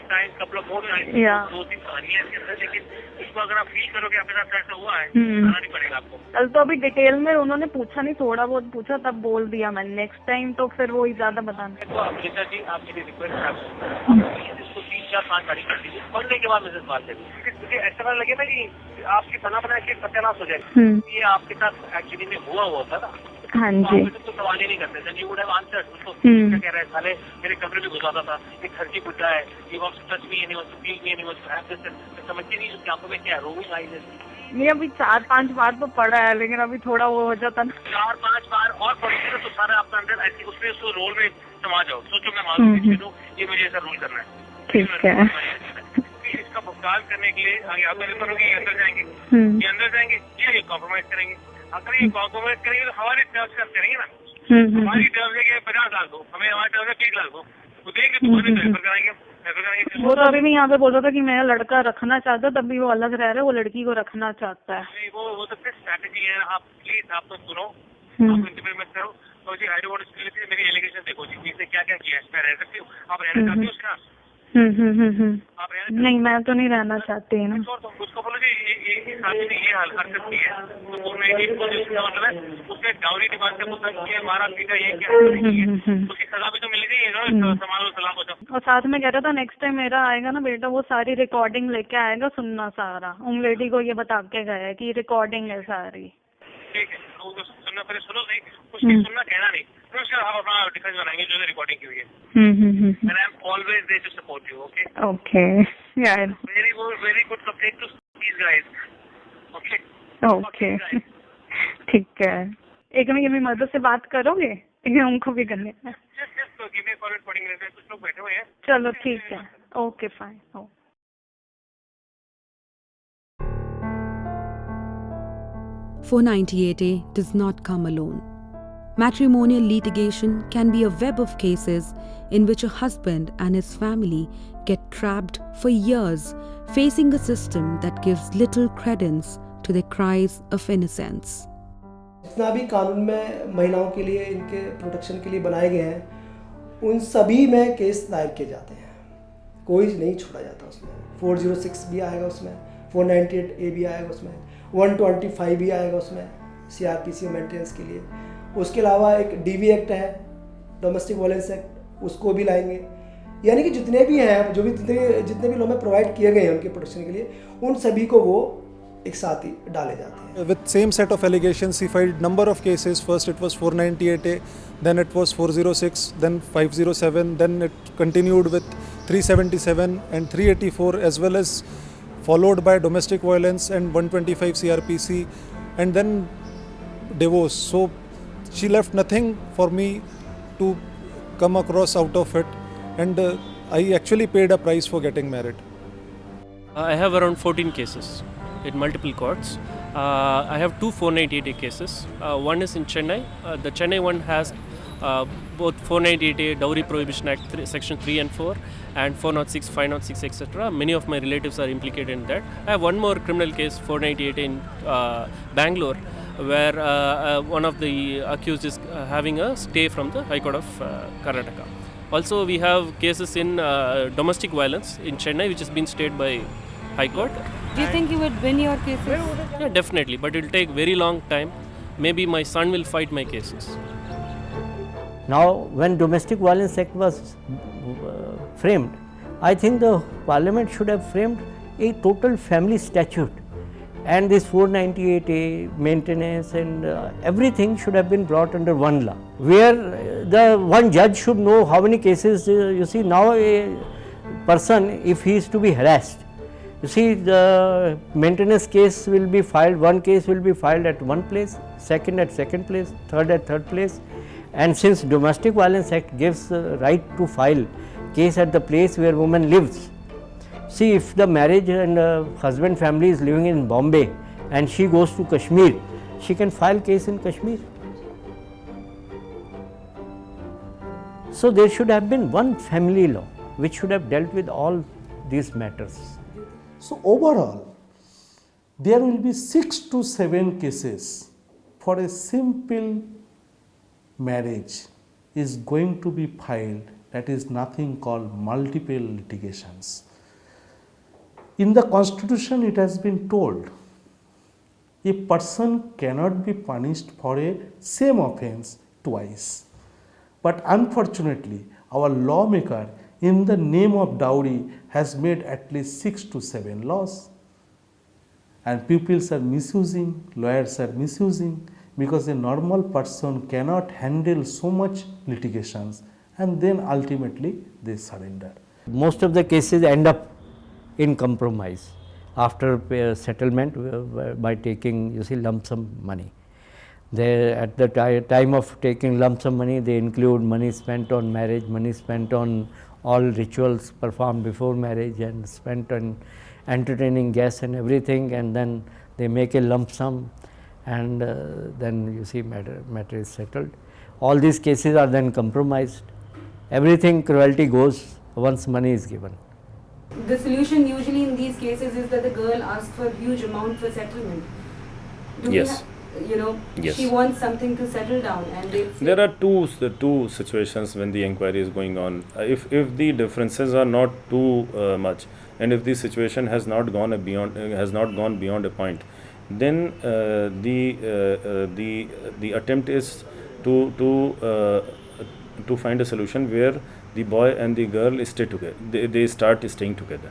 of more times. Yeah. 2-3 कहानियां इसके अंदर, लेकिन इसको अगर आप feel करोगे आपके साथ ऐसा हुआ है, आना नहीं पड़ेगा आपको। कल तो अभी डिटेल में उन्होंने पूछा नहीं, थोड़ा बहुत पूछा तब बोल दिया मैंने। नेक्स्ट टाइम तो फिर वो ही ज्यादा बताना। तो अमृता जी आपके लिए रिक्वेस्ट है, इसको 3-4-5 गाड़ी कर दीजिए, पढ़ने के बाद मुझे बात करिए। मुझे ऐसा लगे ना कि आपकी बना बना के सत्यानाश हो जाए। ये आपके साथ एक्चुअली में हुआ था ना। हाँ जी। तो सवाल ही नहीं करते थे, यू वुड हैव आंसर्ड। उसको क्या कह रहा है, साले मेरे कमरे में घुसाता था, एक खर्ची पूछा है, he wants to touch me and he wants to feel me and he wants to have this. समझते नहीं उसकी आंखों में क्या है, रोमिंग आईज है। ये अभी 4-5 बार तो पढ़ा है, लेकिन अभी थोड़ा वो हो जाता ना। 4-5 बार और पढ़ते तो सारा आपका अंदर ऐसी उसमें उसको रोल में समा जाओ। सोचो मैं मालूम दूँ ये मुझे ऐसा रोल करना है, ठीक है। इसका भुगतान करने के लिए आगे आप करोगे, ये अंदर जाएंगे, ये अंदर जाएंगे, ये कॉम्प्रोमाइज करेंगे। अगर ये कॉम्प्रोमाइज करेंगे तो हमारे टर्म्स का करेंगे ना। हमारी टर्म्स है 50 लाख दो, हमें हमारे टर्म्स है 30 लाख दो, वो देंगे तो हमें रेफर कराएंगे। वो तो अभी भी यहाँ पे बोल रहा था कि मेरा लड़का रखना चाहता है, तब भी वो अलग रह रहा है, वो लड़की को रखना चाहता है। वो तो फिर स्ट्रैटेजी है। आप प्लीज आप तो सुनो, आप इंटरव्यू मत करो। तो जी आई डोंट वांट टू मेरी एलिगेशन देखो जी, इसने क्या क्या किया है, मैं रह सकती हूँ, आप रहना चाहती हो उसके साथ? नहीं मैं तो नहीं रहना चाहती है ना। उसको बोलो जी इस आदमी ने ये हरकत की है, तो मतलब है उसने डाउरी डिमांड से पूछा कि मारा पीटा ये क्या है, उसकी सजा भी तो मिल गई है, संभालो सलाम हो जाओ। और साथ में कह रहा था नेक्स्ट टाइम मेरा आएगा ना बेटा, वो सारी रिकॉर्डिंग लेके आएगा, सुनना सारा। उन लेडी को ये बता के गया है कि रिकॉर्डिंग है सारी। ठीक है, तो सुनना पहले सुनो नहीं, कुछ नहीं सुनना, कहना नहीं, फिर उसके आप अपना डिफेंस बनाएंगे जो रिकॉर्डिंग की हुई है। And I'm always there to support you, okay? Okay. Yeah. Very good complaint to these guys. Okay. Okay. ठीक है। एक मिनट मदद से बात करोगे? उनको भी करने। Just give me a call at 40 minutes. कुछ लोग बैठे चलो ठीक है, okay fine. For 498A does not come alone. Matrimonial litigation can be a web of cases in which a husband and his family get trapped for years, facing a system that gives little credence to their cries of innocence. जितना भी कानून में महिलाओं के लिए इनके protection के लिए बनाए गए हैं, उन सभी में केस दायर किए जाते हैं, कोई नहीं छोड़ा जाता उसमें। 406 भी आएगा उसमें, 498A भी आएगा उसमें, 125 भी आएगा उसमें CRPC मेंटेनेंस के लिए। उसके अलावा एक DV एक्ट है, डोमेस्टिक वायलेंस एक्ट, उसको भी लाएंगे। यानी कि जितने भी हैं, जो भी जितने भी लॉ में प्रोवाइड किए गए हैं उनके प्रोटेक्शन के लिए, उन सभी को वो एक साथ ही डाले जाते हैं। With same set of allegations, he filed number of cases. First it was 498A, then it was 406, then 507, then it continued with 377 and 384, as well as followed by domestic violence and 125 CRPC, and then divorce. So she left nothing for me to come across out of it, and I actually paid a price for getting married. I have around 14 cases in multiple courts. I have two 498A cases. One is in Chennai. The Chennai one has both 498A, Dowry Prohibition Act Section 3 and 4, and 406, 506, etc. Many of my relatives are implicated in that. I have one more criminal case, 498 in Bangalore, where one of the accused is having a stay from the High Court of Karnataka. Also, we have cases in domestic violence in Chennai, which has been stayed by High Court. Do you think you would win your cases? Yeah, definitely, but it will take very long time. Maybe my son will fight my cases. Now, when Domestic Violence Act was framed, I think the Parliament should have framed a total family statute, and this 498A maintenance and everything should have been brought under one law, where the one judge should know how many cases. You see, now a person, if he is to be harassed, you see, the maintenance case will be filed, one case will be filed at one place, second at second place, third at third place. And since Domestic Violence Act gives the right to file case at the place where woman lives, see, if the marriage and husband family is living in Bombay and she goes to Kashmir, she can file case in Kashmir. So there should have been one family law which should have dealt with all these matters. So overall, there will be 6 to 7 cases for a simple marriage is going to be filed, that is nothing called multiple litigations. In the Constitution, it has been told a person cannot be punished for a same offence twice. But unfortunately, our lawmaker in the name of dowry has made at least 6 to 7 laws, and pupils are misusing, lawyers are misusing, because a normal person cannot handle so much litigations, and then ultimately they surrender. Most of the cases end up in compromise after settlement by taking, you see, lump sum money. They, at the time of taking lump sum money, they include money spent on marriage, money spent on all rituals performed before marriage, and spent on entertaining guests and everything, and then they make a lump sum, and then you see matter is settled. All these cases are then compromised. Everything, cruelty goes once money is given. The solution usually in these cases is that the girl asks for a huge amount for settlement. Yes. Yes. She wants something to settle down, and there are two situations when the inquiry is going on. If the differences are not too much, and if the situation has not gone beyond a point, then the attempt is to find a solution where the boy and the girl stay together. They start staying together.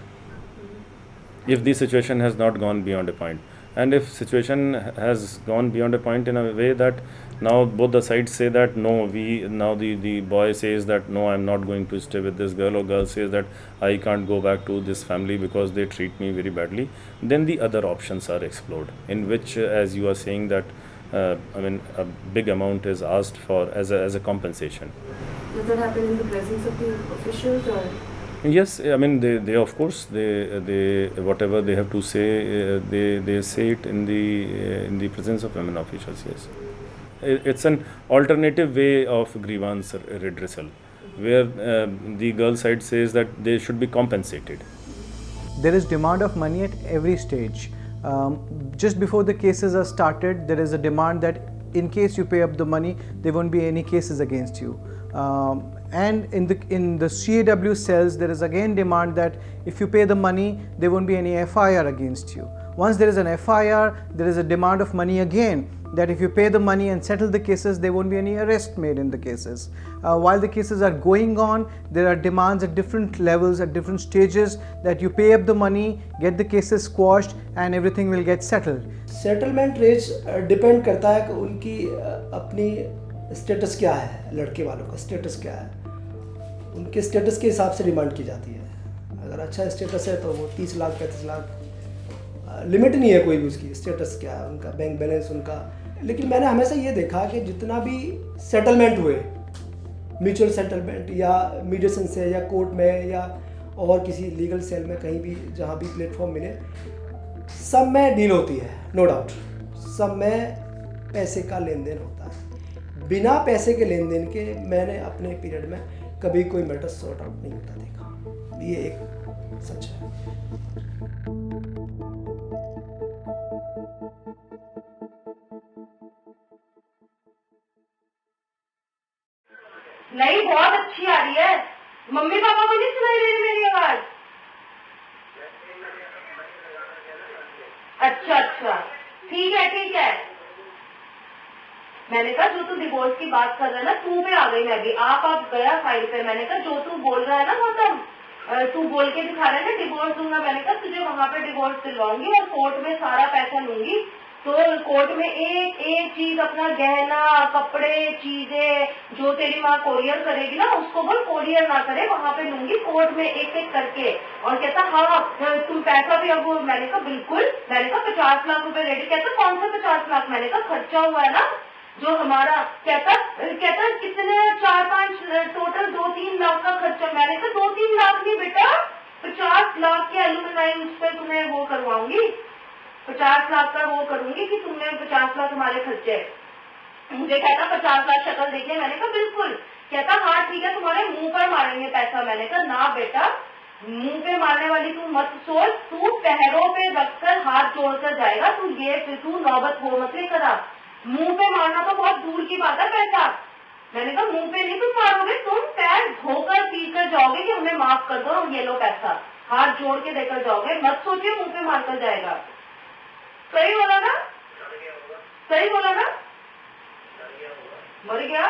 If the situation has not gone beyond a point. And if situation has gone beyond a point in a way that now both the sides say that no, now the boy says that no, I'm not going to stay with this girl, or girl says that I can't go back to this family because they treat me very badly, then the other options are explored, in which, as you are saying, that a big amount is asked for as a compensation. Does that happen in the presence of the officials or? Yes, I mean they of course they whatever they have to say they say it in the presence of women officials. Yes, it's an alternative way of grievance redressal, where the girl side says that they should be compensated. There is demand of money at every stage. Just before the cases are started, there is a demand that in case you pay up the money, there won't be any cases against you. And in the CAW cells, there is again demand that if you pay the money, there won't be any FIR against you. Once there is an FIR, there is a demand of money again, that if you pay the money and settle the cases, there won't be any arrest made in the cases. While the cases are going on, there are demands at different levels, at different stages, that you pay up the money, get the cases squashed, and everything will get settled. Settlement rates depend करता है कि उनकी अपनी status क्या है, लड़के वालों का स्टेटस क्या है, उनके स्टेटस के हिसाब से डिमांड की जाती है. अगर अच्छा स्टेटस है तो वो 30 लाख 35 लाख, लिमिट नहीं है कोई भी उसकी, स्टेटस क्या है उनका, बैंक बैलेंस उनका. लेकिन मैंने हमेशा ये देखा कि जितना भी सेटलमेंट हुए, म्यूचुअल सेटलमेंट या मीडिएशन से या कोर्ट में या और किसी लीगल सेल में कहीं भी जहाँ भी प्लेटफॉर्म मिले, सब में डील होती है, नो डाउट. सब में पैसे का लेन देन होता है. बिना पैसे के लेन देन के मैंने अपने पीरियड में कभी कोई मैटर सॉर्ट आउट नहीं होता देखा. ये एक सच है. नहीं, बहुत अच्छी आ रही है. मम्मी पापा को नहीं सुनाई दे रही मेरी आवाज? अच्छा, ठीक है. मैंने कहा जो तू डिवोर्स की बात कर रहा है ना, तू पे आ गई मैं भी. आप गया फाइल पे. मैंने कहा जो तू बोल रहा है ना गौतम, तू बोल के दिखा रहा है ना डिवोर्स दूंगा. मैंने कहा तुझे वहाँ पे डिवोर्स दिलवाऊंगी और कोर्ट में सारा पैसा लूंगी. तो कोर्ट में एक एक चीज, अपना गहना, कपड़े, चीजें जो तेरी माँ कोरियर करेगी ना, उसको बोल कोरियर ना करे, वहाँ पे लूंगी कोर्ट में एक एक करके. और कहता हाँ तुम पैसा भी अब. मैंने कहा बिल्कुल. मैंने कहा 50 लाख रुपए रेडी. कहता कौन सा 50 लाख? मैंने कहा खर्चा हुआ है ना जो हमारा. कहता कितने 4-5 टोटल 2-3 लाख का खर्चा. मैंने कहा 2-3 लाख नहीं बेटा, 50 लाख के एलुमनाई उस पर तुम्हें वो करवाऊंगी. 50 लाख का वो करूंगी कि तुमने 50 लाख हमारे खर्चे. मुझे कहता 50 लाख शक्ल देखिए. मैंने कहा बिल्कुल. कहता हाँ ठीक है, तुम्हारे मुंह पर मारेंगे पैसा. मैंने कहा ना बेटा, मुंह पे मारने वाली तू मत सोच. तू पैरों पे रखकर हाथ जोड़कर जाएगा. तू नौबत हो मत लेकर आ. मुंह पे मारना तो बहुत दूर की बात है पैसा. मैंने कहा मुंह पे नहीं तुम मारोगे, तुम पैर धोकर पीकर जाओगे कि हमें माफ कर दो, ये लो पैसा. हाथ जोड़ के देकर जाओगे. मत सोचिए मुंह पे मारकर जाएगा. सही बोला ना? मर गया.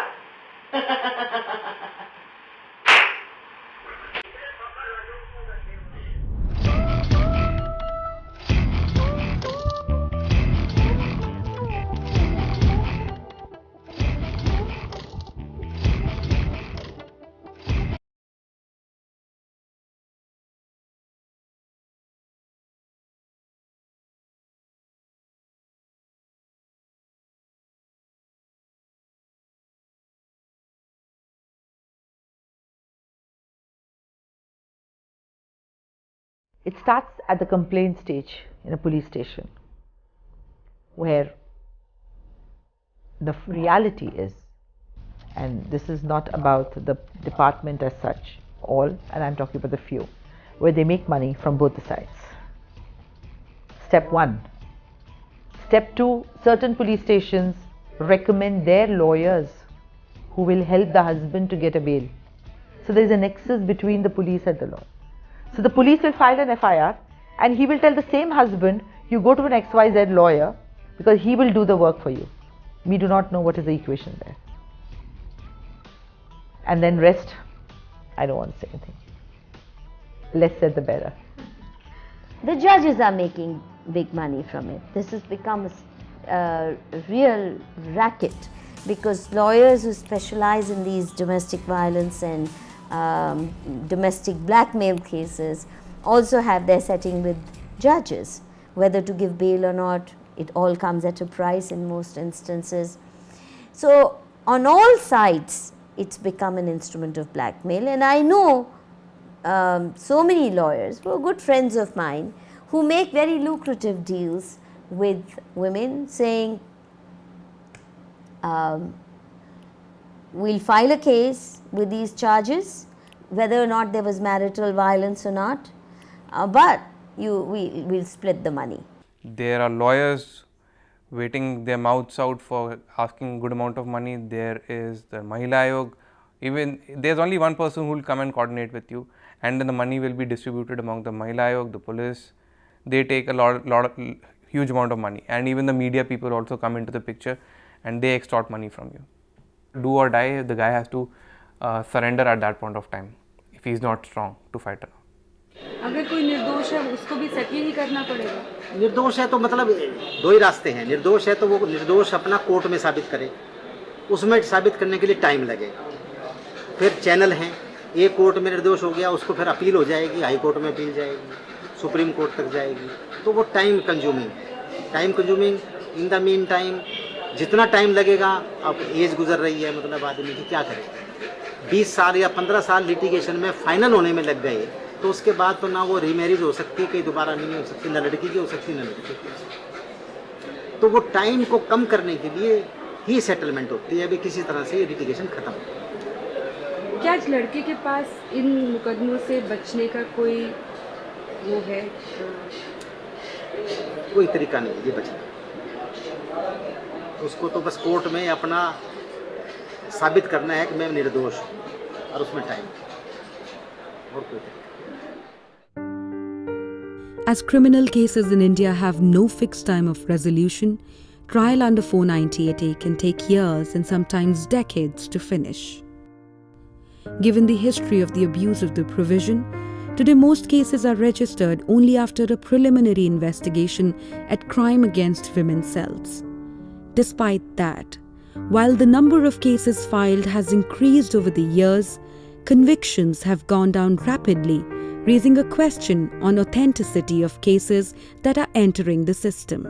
It starts at the complaint stage in a police station, where the reality is, and this is not about the department as such, all, and I'm talking about the few, where they make money from both the sides. Step 1. Step 2, certain police stations recommend their lawyers who will help the husband to get a bail. So there is a nexus between the police and the law. So the police will file an FIR and he will tell the same husband, you go to an XYZ lawyer because he will do the work for you. We do not know what is the equation there. And then rest, I don't want to say anything. Less said the better. The judges are making big money from it. This has become a real racket because lawyers who specialize in these domestic violence and domestic blackmail cases also have their setting with judges. Whether to give bail or not, it all comes at a price in most instances. So on all sides, it's become an instrument of blackmail. And I know so many lawyers who are good friends of mine who make very lucrative deals with women, saying, we'll file a case with these charges, whether or not there was marital violence or not, but we'll split the money. There are lawyers waiting their mouths out for asking good amount of money. There is the Mahila Ayog. Even there's only one person who will come and coordinate with you, and then the money will be distributed among the Mahila Ayog, the police. They take a huge amount of money, and even the media people also come into the picture, and they extort money from you. Do or die, the guy has to surrender at that point of time if he is not strong to fight around. अगर कोई निर्दोष है उसको भी settle ही करना पड़ेगा। निर्दोष है तो मतलब दो ही रास्ते हैं। निर्दोष है तो वो निर्दोष अपना कोर्ट में साबित करे, उसमें साबित करने के लिए टाइम लगेगा। फिर चैनल हैं, एक कोर्ट में निर्दोष हो गया, उसको फिर अपील हो जाएगी, हाई कोर्ट में अपील जाएगी, सुप्रीम कोर्ट तक जाएगी, तो वो time consuming. In the mean time जितना टाइम लगेगा, अब एज गुजर रही है, मतलब आदमी की क्या करे, 20 साल या 15 साल लिटिगेशन में फाइनल होने में लग गए, तो उसके बाद तो ना वो रीमैरिज हो सकती, कहीं दोबारा नहीं हो सकती, ना लड़की की हो सकती ना लड़के की। तो वो टाइम को कम करने के लिए ही सेटलमेंट होती है, अभी किसी तरह से ये लिटिगेशन खत्म हो। क्या लड़के के पास इन मुकदमों से बचने का कोई वो है? कोई तरीका नहीं ये बचने, उसको तो बस कोर्ट में अपना साबित करना है कि मैं निर्दोष हूँ, और उसमें टाइम और कोई तरीका। As criminal cases in India have no fixed time of resolution, trial under 498A can take years and sometimes decades to finish. Given the history of the abuse of the provision, today most cases are registered only after a preliminary investigation at crime against women cells. Despite that, while the number of cases filed has increased over the years, convictions have gone down rapidly, raising a question on authenticity of cases that are entering the system.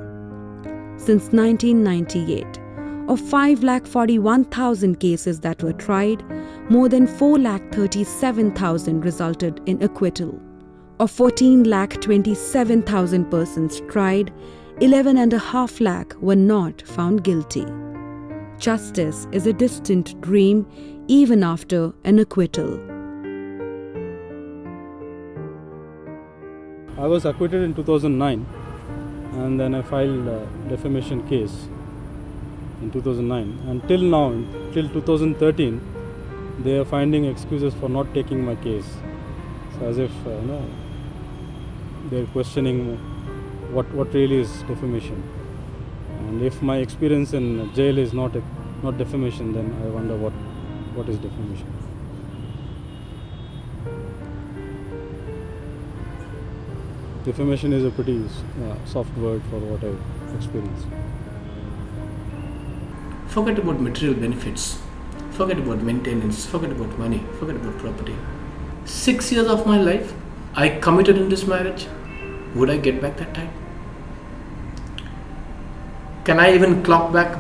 Since 1998, of 5,41,000 cases that were tried, more than 4,37,000 resulted in acquittal. Of 14,27,000 persons tried, 11.5 lakh were not found guilty. Justice is a distant dream even after an acquittal. I was acquitted in 2009, and then I filed a defamation case in 2009. Until now, till 2013, they are finding excuses for not taking my case. So as if they're questioning what really is defamation. And if my experience in jail is not defamation, then I wonder what is defamation. Defamation is a pretty soft word for what I've experienced. Forget about material benefits, forget about maintenance, forget about money, forget about property. 6 years of my life I committed in this marriage. Would I get back that time? Can I even clock back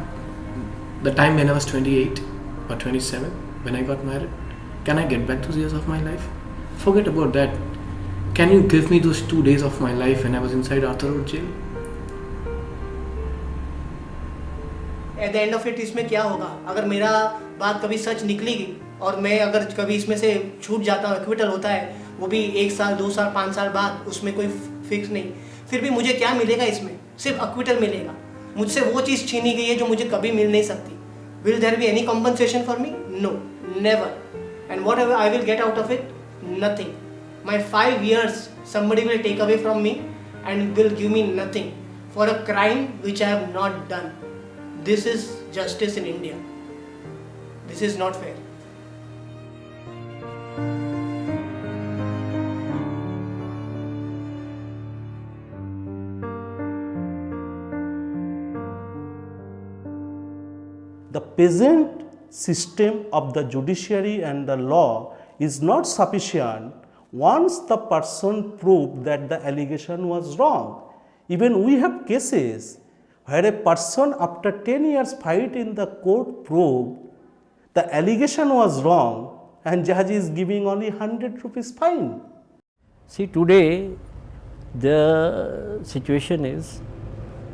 the time when I was 28 or 27 when I got married? Can I get back those years of my life? Forget about that. Can you give me those 2 days of my life when I was inside Arthur Road jail? At the end of it इसमें क्या होगा? अगर मेरा बात कभी सच निकलेगी और मैं अगर कभी इसमें से छूट जाता हूँ, एक्विटल होता है, वो भी 1 साल 2 साल 5 साल बाद, उसमें कोई फिक्स नहीं, फिर भी मुझे क्या मिलेगा? इसमें सिर्फ एक्विटल मिलेगा। मुझसे वो चीज़ छीनी गई है जो मुझे कभी मिल नहीं सकती। Will there be any compensation for me? No, never. And whatever I will get out of it? Nothing. My 5 years somebody will take away from me and will give me nothing for a crime which I have not done. This is justice in India. This is not fair. The present system of the judiciary and the law is not sufficient once the person proved that the allegation was wrong. Even we have cases where a person after 10 years fight in the court proved The allegation was wrong and judge is giving only 100 rupees fine. See, today the situation is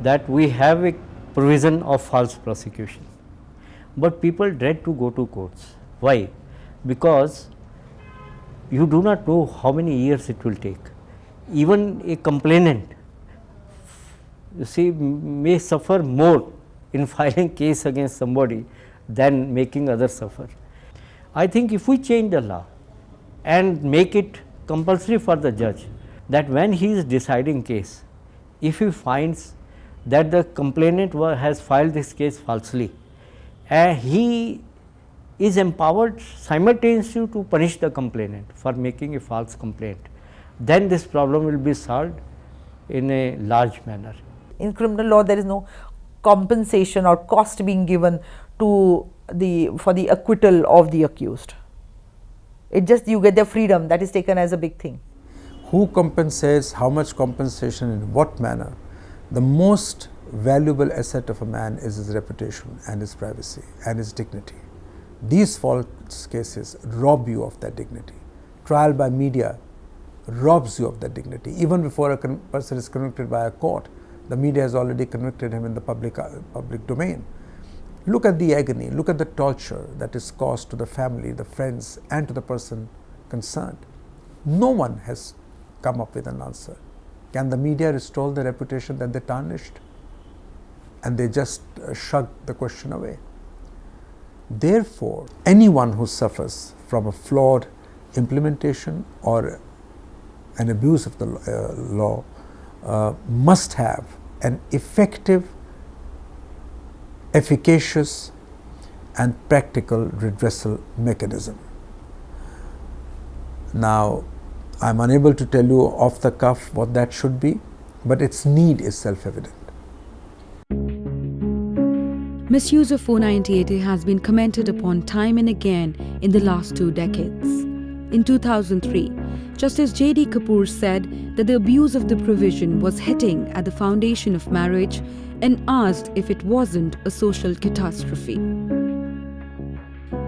that we have a provision of false prosecution, but people dread to go to courts. Why? Because you do not know how many years it will take. Even a complainant, you see, may suffer more in filing case against somebody than making others suffer. I think if we change the law and make it compulsory for the judge that when he is deciding case, if he finds that the complainant has filed this case falsely, he is empowered simultaneously to punish the complainant for making a false complaint, then this problem will be solved in a large manner. In criminal law, there is no compensation or cost being given to for the acquittal of the accused. It just, you get their freedom, that is taken as a big thing. Who compensates, how much compensation, in what manner? The most valuable asset of a man is his reputation and his privacy and his dignity. These false cases rob you of that dignity. Trial by media robs you of that dignity. Even before a person is convicted by a court, the media has already convicted him in the public domain. Look at the agony, look at the torture that is caused to the family, the friends, and to the person concerned. No one has come up with an answer. Can the media restore the reputation that they tarnished? And they just shrug the question away. Therefore, anyone who suffers from a flawed implementation or an abuse of the law must have an effective, efficacious and practical redressal mechanism. Now, I am unable to tell you off the cuff what that should be, but its need is self-evident. Misuse of 498A has been commented upon time and again in the last 2 decades. In 2003, Justice J.D. Kapoor said that the abuse of the provision was hitting at the foundation of marriage and asked if it wasn't a social catastrophe.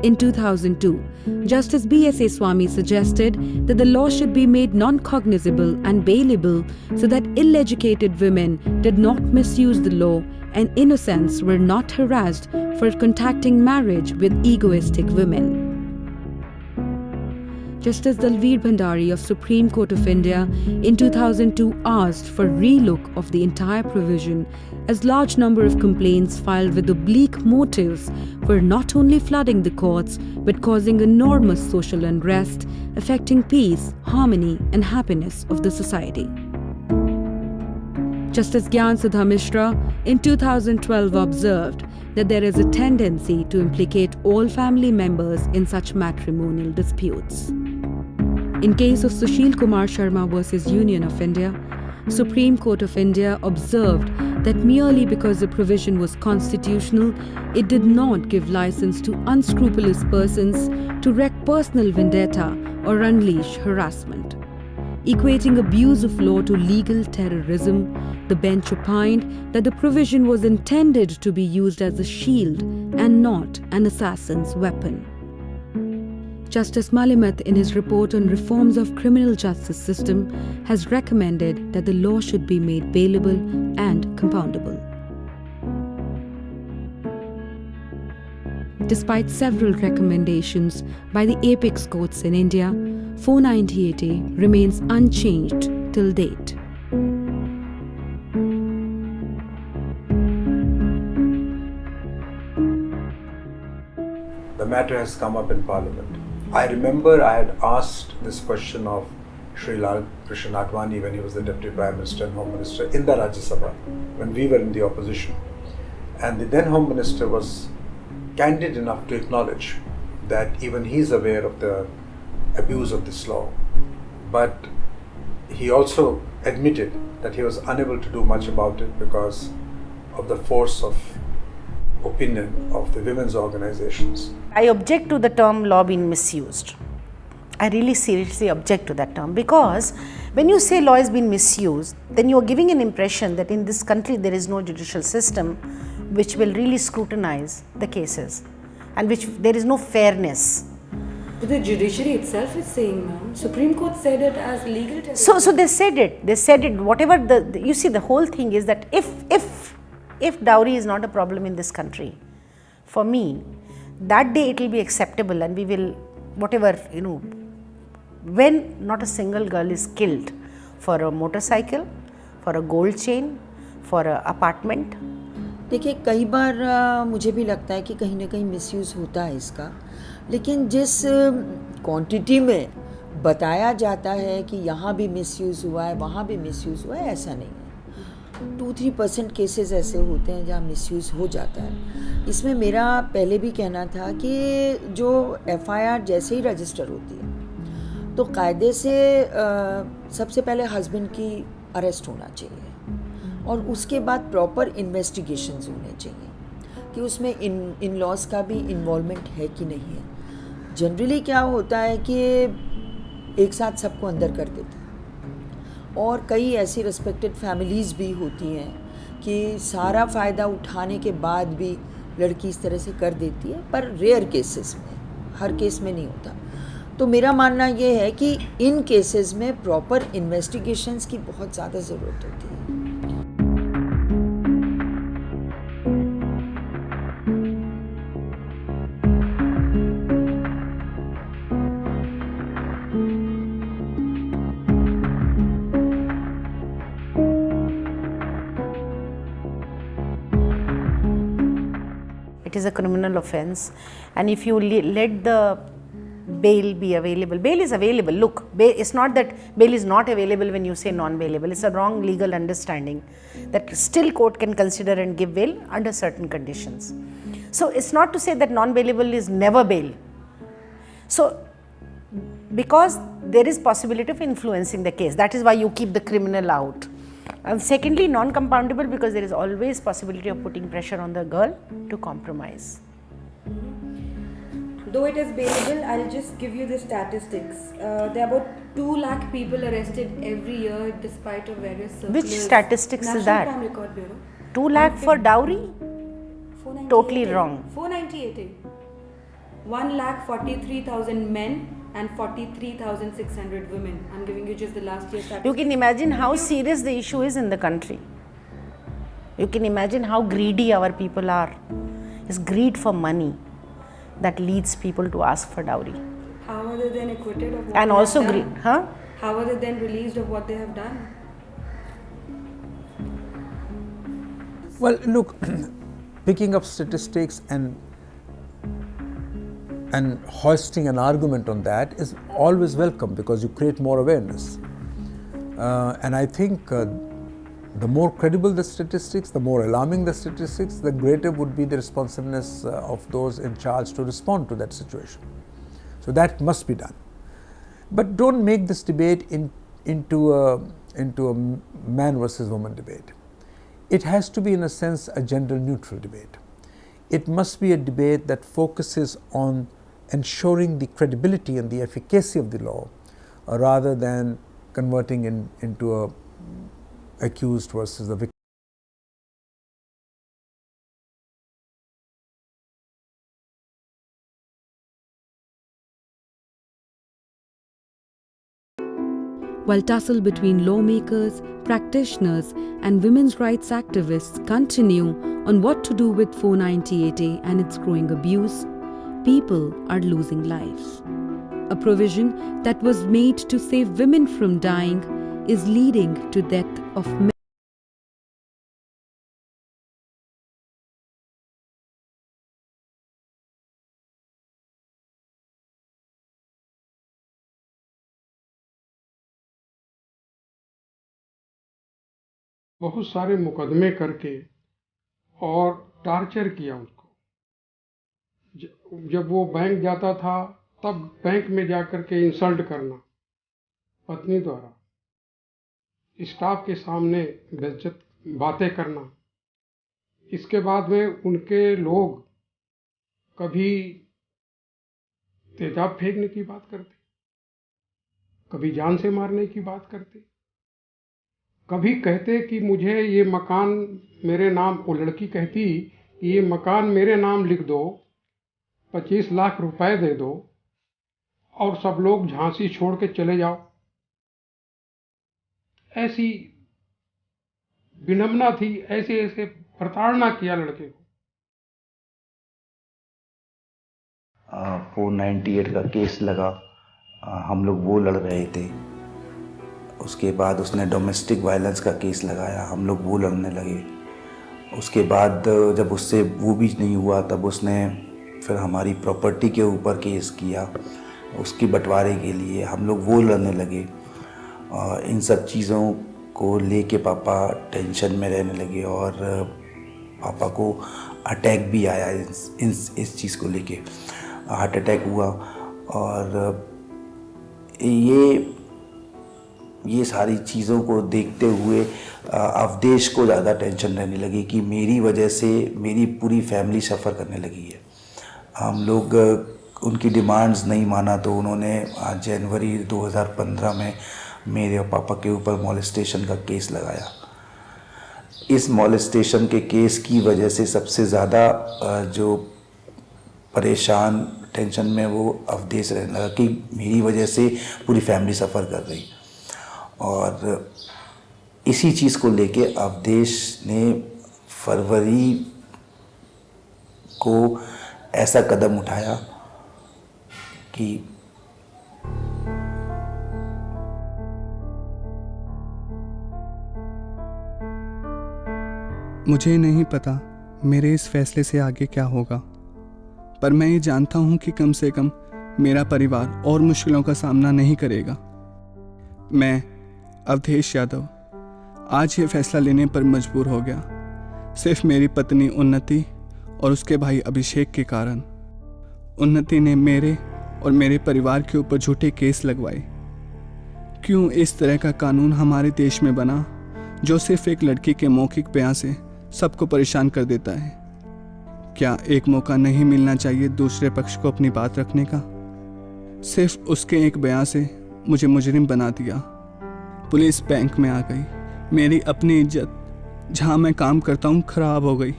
In 2002, Justice B.S.A. Swamy suggested that the law should be made non-cognizable and bailable so that ill-educated women did not misuse the law and innocents were not harassed for contacting marriage with egoistic women. Justice Dalveer Bhandari of Supreme Court of India in 2002 asked for relook of the entire provision as large number of complaints filed with oblique motives were not only flooding the courts but causing enormous social unrest, affecting peace, harmony and happiness of the society. Justice Gyan Sudha Mishra in 2012 observed that there is a tendency to implicate all family members in such matrimonial disputes. In case of Sushil Kumar Sharma versus Union of India, Supreme Court of India observed that merely because the provision was constitutional, it did not give license to unscrupulous persons to wreak personal vendetta or unleash harassment. Equating abuse of law to legal terrorism, the bench opined that the provision was intended to be used as a shield and not an assassin's weapon. Justice Malimat, in his report on reforms of criminal justice system, has recommended that the law should be made bailable and compoundable. Despite several recommendations by the apex courts in India, 498A remains unchanged till date. The matter has come up in Parliament. I remember I had asked this question of Sri Lal Krishna Advani when he was the Deputy Prime Minister and Home Minister in the Rajya Sabha when we were in the opposition. And the then Home Minister was candid enough to acknowledge that even he is aware of the abuse of this law. But he also admitted that he was unable to do much about it because of the force of opinion of the women's organizations. I object to the term law being misused. I really seriously object to that term because when you say law has been misused, then you are giving an impression that in this country there is no judicial system which will really scrutinize the cases. and which there is no fairness. But the judiciary itself is saying, ma'am, Supreme Court said it as legal terrorism. So they said it, whatever you see, the whole thing is that if dowry is not a problem in this country, for me, that day it will be acceptable, and we will, whatever, when not a single girl is killed for a motorcycle, for a gold chain, for an apartment. देखिए, कई बार मुझे भी लगता है कि कहीं ना कहीं मिसयूज़ होता है इसका, लेकिन जिस क्वांटिटी में बताया जाता है कि यहाँ भी मिसयूज़ हुआ है, वहाँ भी मिसयूज़ हुआ है, ऐसा नहीं है। 2-3% केसेस ऐसे होते हैं जहाँ मिसयूज़ हो जाता है। इसमें मेरा पहले भी कहना था कि जो FIR जैसे ही रजिस्टर होती है तो कायदे से सबसे पहले हस्बैंड की अरेस्ट होना चाहिए और उसके बाद प्रॉपर इन्वेस्टिगेशंस होने चाहिए कि उसमें इन लॉज का भी इन्वॉल्वमेंट है कि नहीं है। जनरली क्या होता है कि एक साथ सबको अंदर कर देते हैं और कई ऐसी रिस्पेक्टेड फैमिलीज़ भी होती हैं कि सारा फ़ायदा उठाने के बाद भी लड़की इस तरह से कर देती है, पर रेयर केसेस में, हर केस में नहीं होता। तो मेरा मानना ये है कि इन केसेस में प्रॉपर इन्वेस्टिगेशंस की बहुत ज़्यादा ज़रूरत होती है। It is a criminal offence, and if you let the bail be available, bail is available. Look, it's not that bail is not available when you say non-bailable. It's a wrong legal understanding that still court can consider and give bail under certain conditions. So it's not to say that non-bailable is never bail. So because there is possibility of influencing the case, that is why you keep the criminal out. And secondly, non-compoundable because there is always possibility of putting pressure on the girl to compromise. Though it is bailable, I'll just give you the statistics. There are about 2 lakh people arrested every year despite of various circulars. Which statistics National is that? Crime Record Bureau. 2 lakh for dowry? 498. Totally wrong. 498. 1,43,000 men and 43,600 women. I'm giving you just the last year statistics. You can imagine how serious the issue is in the country. You can imagine how greedy our people are. It's greed for money that leads people to ask for dowry. How are they then acquitted of what And they also have greed, done? huh? How are they then released of what they have done? Well, look, picking up statistics and hoisting an argument on that is always welcome because you create more awareness. And I think the more credible the statistics, the more alarming the statistics, the greater would be the responsiveness of those in charge to respond to that situation. So that must be done. But don't make this debate into a man versus woman debate. It has to be, in a sense, a gender neutral debate. It must be a debate that focuses on ensuring the credibility and the efficacy of the law rather than converting into a accused versus the victim. While tussle between lawmakers, practitioners and women's rights activists continue on what to do with 498A and its growing abuse, people are losing lives. A provision that was made to save women from dying is leading to death of men. बहुत सारे मुकदमे करके और torture किया उसको। जब वो bank जाता था तब बैंक में जाकर के इंसल्ट करना पत्नी द्वारा, स्टाफ के सामने बेइज्जत बातें करना। इसके बाद में उनके लोग कभी तेजाब फेंकने की बात करते, कभी जान से मारने की बात करते, कभी कहते कि मुझे ये मकान मेरे नाम, वो लड़की कहती ये मकान मेरे नाम लिख दो, 25 लाख रुपए दे दो और सब लोग झांसी छोड़ के चले जाओ। ऐसी विडंबना थी, ऐसे ऐसे प्रताड़ना किया लड़के को। 498 का केस लगा, हम लोग वो लड़ रहे थे। उसके बाद उसने डोमेस्टिक वायलेंस का केस लगाया, हम लोग वो लड़ने लगे। उसके बाद जब उससे वो भी नहीं हुआ तब उसने फिर हमारी प्रॉपर्टी के ऊपर केस किया, उसकी बंटवारे के लिए हम लोग वो लड़ने लगे। इन सब चीज़ों को लेके पापा टेंशन में रहने लगे और पापा को अटैक भी आया इस चीज़ को लेके, हार्ट अटैक हुआ। और ये सारी चीज़ों को देखते हुए अवधेश को ज़्यादा टेंशन रहने लगी कि मेरी वजह से मेरी पूरी फैमिली सफ़र करने लगी है। हम लोग उनकी डिमांड्स नहीं माना तो उन्होंने जनवरी 2015 में मेरे और पापा के ऊपर मॉलेस्टेशन का केस लगाया। इस मॉलेस्टेशन के केस की वजह से सबसे ज़्यादा जो परेशान टेंशन में वो अवधेश रहने लगा कि मेरी वजह से पूरी फैमिली सफ़र कर रही। और इसी चीज़ को लेके अवधेश ने फरवरी को ऐसा कदम उठाया कि मुझे नहीं पता मेरे इस फैसले से आगे क्या होगा, पर मैं ये जानता हूँ कि कम से कम मेरा परिवार और मुश्किलों का सामना नहीं करेगा। मैं अवधेश यादव आज ये फैसला लेने पर मजबूर हो गया, सिर्फ मेरी पत्नी उन्नति और उसके भाई अभिषेक के कारण। उन्नति ने मेरे और मेरे परिवार के ऊपर झूठे केस लगवाए। क्यों इस तरह का कानून हमारे देश में बना जो सिर्फ एक लड़की के मौखिक बयान से सबको परेशान कर देता है? क्या एक मौका नहीं मिलना चाहिए दूसरे पक्ष को अपनी बात रखने का? सिर्फ उसके एक बयान से मुझे मुजरिम बना दिया। पुलिस बैंक में आ गई, मेरी अपनी इज्जत जहां मैं काम करता हूं खराब हो गई।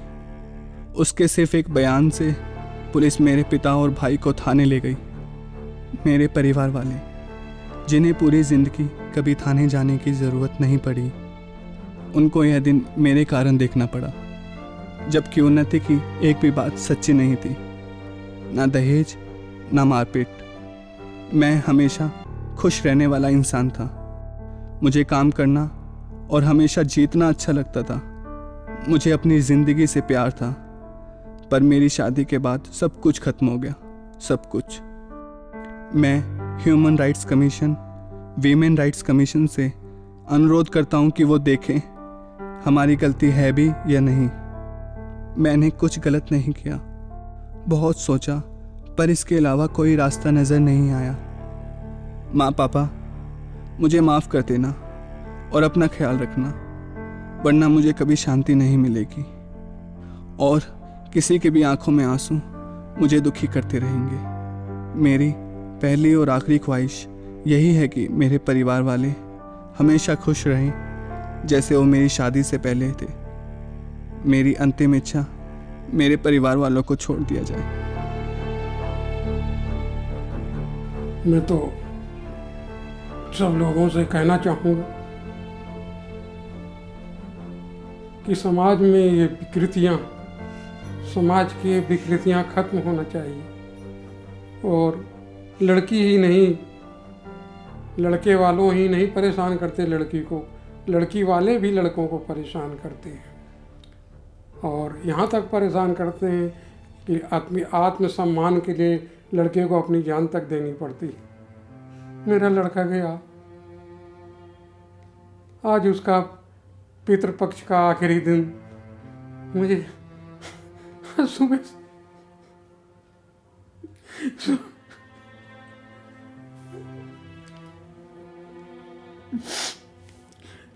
उसके सिर्फ एक बयान से पुलिस मेरे पिता और भाई को थाने ले गई। मेरे परिवार वाले जिन्हें पूरी ज़िंदगी कभी थाने जाने की ज़रूरत नहीं पड़ी, उनको यह दिन मेरे कारण देखना पड़ा, जबकि उन्नति की एक भी बात सच्ची नहीं थी। ना दहेज, ना मारपीट। मैं हमेशा खुश रहने वाला इंसान था। मुझे काम करना और हमेशा जीतना अच्छा लगता था। मुझे अपनी ज़िंदगी से प्यार था, पर मेरी शादी के बाद सब कुछ खत्म हो गया, सब कुछ। मैं human rights commission, women rights commission से अनुरोध करता हूं कि वो देखें हमारी गलती है भी या नहीं। मैंने कुछ गलत नहीं किया। बहुत सोचा, पर इसके अलावा कोई रास्ता नज़र नहीं आया। माँ पापा, मुझे माफ़ कर देना और अपना ख्याल रखना, वरना मुझे कभी शांति नहीं मिलेगी और किसी के भी आंखों में आंसू मुझे दुखी करते रहेंगे। मेरी पहली और आखिरी ख्वाहिश यही है कि मेरे परिवार वाले हमेशा खुश रहें जैसे वो मेरी शादी से पहले थे। मेरी अंतिम इच्छा मेरे परिवार वालों को छोड़ दिया जाए। मैं तो सब लोगों से कहना चाहूँगा कि समाज में ये विकृतियाँ, समाज की ये विकृतियाँ खत्म होना चाहिए। और लड़की ही नहीं, लड़के वालों ही नहीं परेशान करते लड़की को, लड़की वाले भी लड़कों को परेशान करते हैं। और यहाँ तक परेशान करते हैं कि आत्मसम्मान के लिए लड़के को अपनी जान तक देनी पड़ती। मेरा लड़का गया, आज उसका पितृपक्ष का आखिरी दिन। मुझे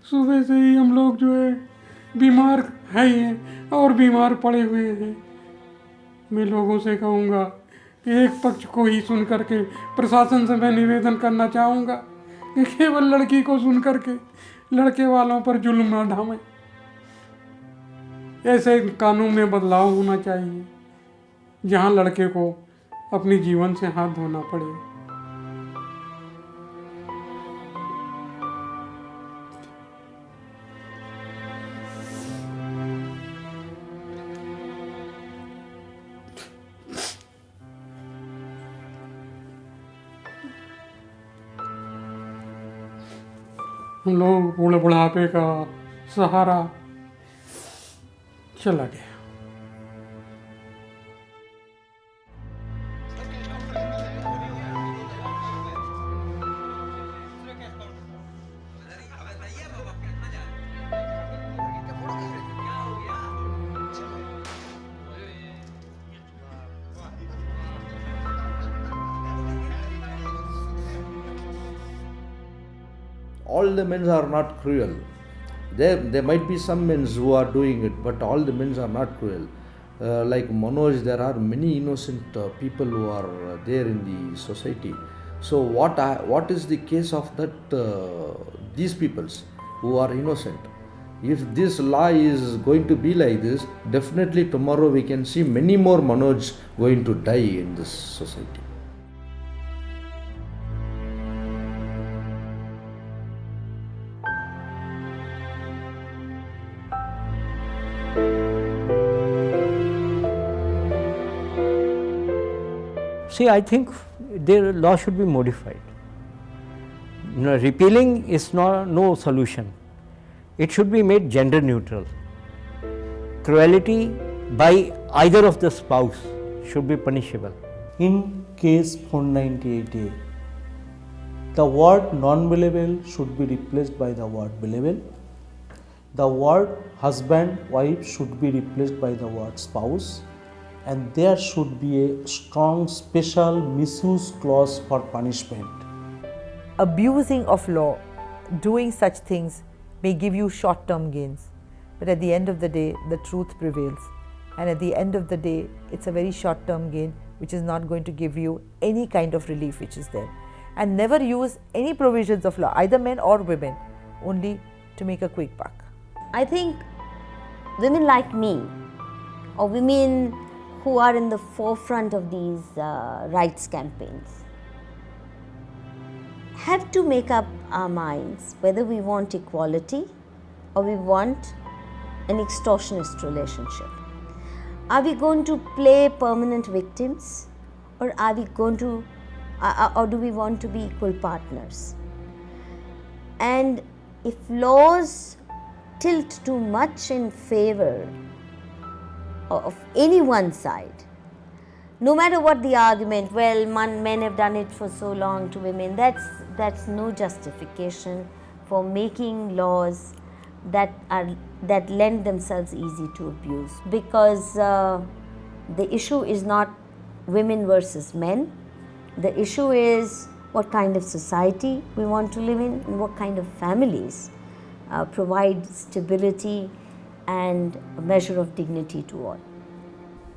सुबह से ही हम लोग जो है बीमार है ही हैं और बीमार पड़े हुए हैं। मैं लोगों से कहूँगा कि एक पक्ष को ही सुन करके, प्रशासन से मैं निवेदन करना चाहूँगा कि केवल लड़की को सुन करके लड़के वालों पर जुल्म न ढावें। ऐसे कानून में बदलाव होना चाहिए जहाँ लड़के को अपनी जीवन से हाथ धोना पड़े। हम लोग बूढ़े बुढ़ापे का सहारा चला गया। All the men are not cruel. There might be some men who are doing it, but all the men are not cruel. Like Manoj, there are many innocent people who are there in the society. So what is the case of that these peoples who are innocent? If this law is going to be like this, definitely tomorrow we can see many more Manoj going to die in this society. See, I think their law should be modified. Repealing is no solution. It should be made gender neutral. Cruelty by either of the spouse should be punishable. In case 498A, the word non-billable should be replaced by the word billable. The word husband, wife should be replaced by the word spouse. And there should be a strong special misuse clause for punishment. Abusing of law, doing such things may give you short-term gains, but at the end of the day, the truth prevails. And at the end of the day, it's a very short-term gain which is not going to give you any kind of relief which is there. And never use any provisions of law, either men or women, only to make a quick buck. I think women like me, or women who are in the forefront of these rights campaigns, have to make up our minds whether we want equality or we want an extortionist relationship. Are we going to play permanent victims, or are we going to, or do we want to be equal partners? And if laws tilt too much in favor of any one side, no matter what the argument, well, men have done it for so long to women, that's no justification for making laws that lend themselves easy to abuse. Because the issue is not women versus men. The issue is what kind of society we want to live in and what kind of families provide stability and a measure of dignity to all.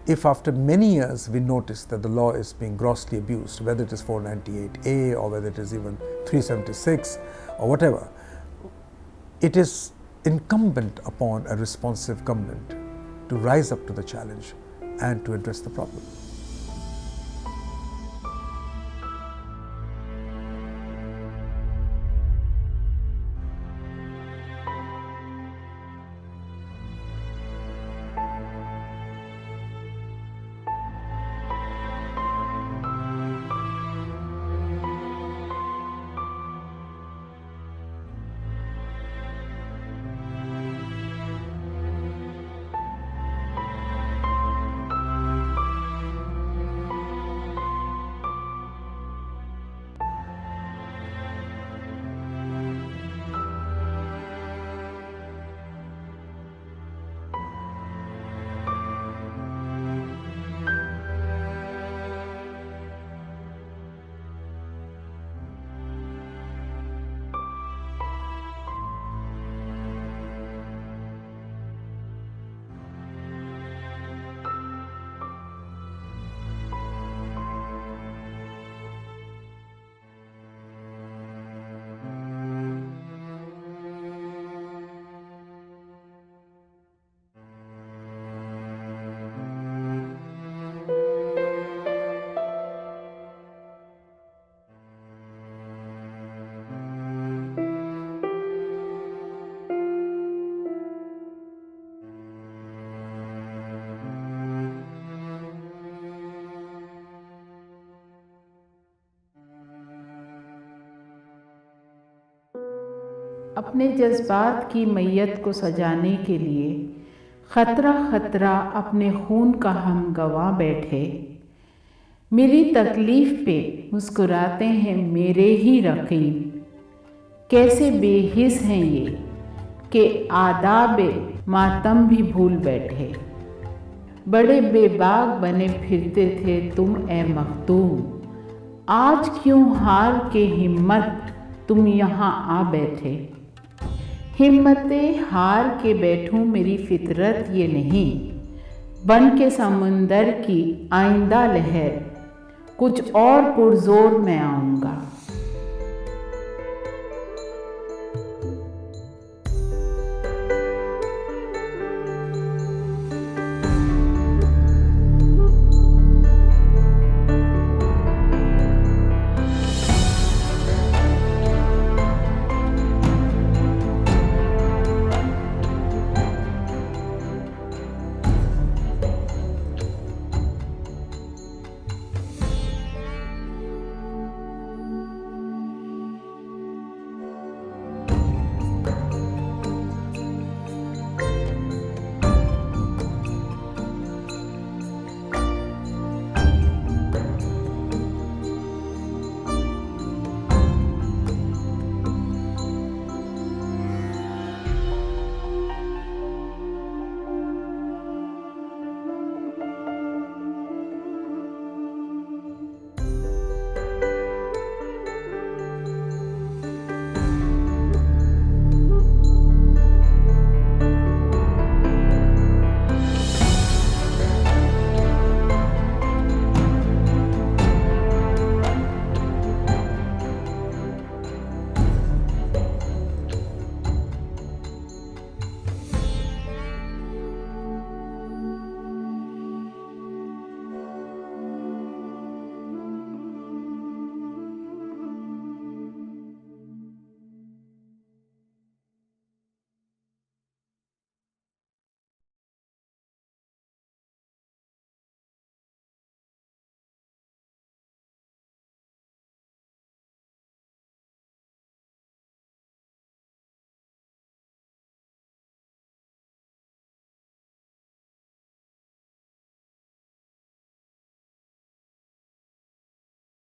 If after many years we notice that the law is being grossly abused, whether it is 498A or whether it is even 376 or whatever, it is incumbent upon a responsive government to rise up to the challenge and to address the problem. अपने जज्बात की मैयत को सजाने के लिए खतरा खतरा अपने खून का हम गंवा बैठे। मेरी तकलीफ़ पे मुस्कुराते हैं मेरे ही रकीब। कैसे बेहिस हैं ये कि आदाबे मातम भी भूल बैठे। बड़े बेबाक बने फिरते थे तुम ए मखदूम, आज क्यों हार के हिम्मत तुम यहाँ आ बैठे। हिम्मते हार के बैठूं मेरी फितरत ये नहीं, बन के समुंदर की आइंदा लहर कुछ और पुरजोर मैं आऊँगा।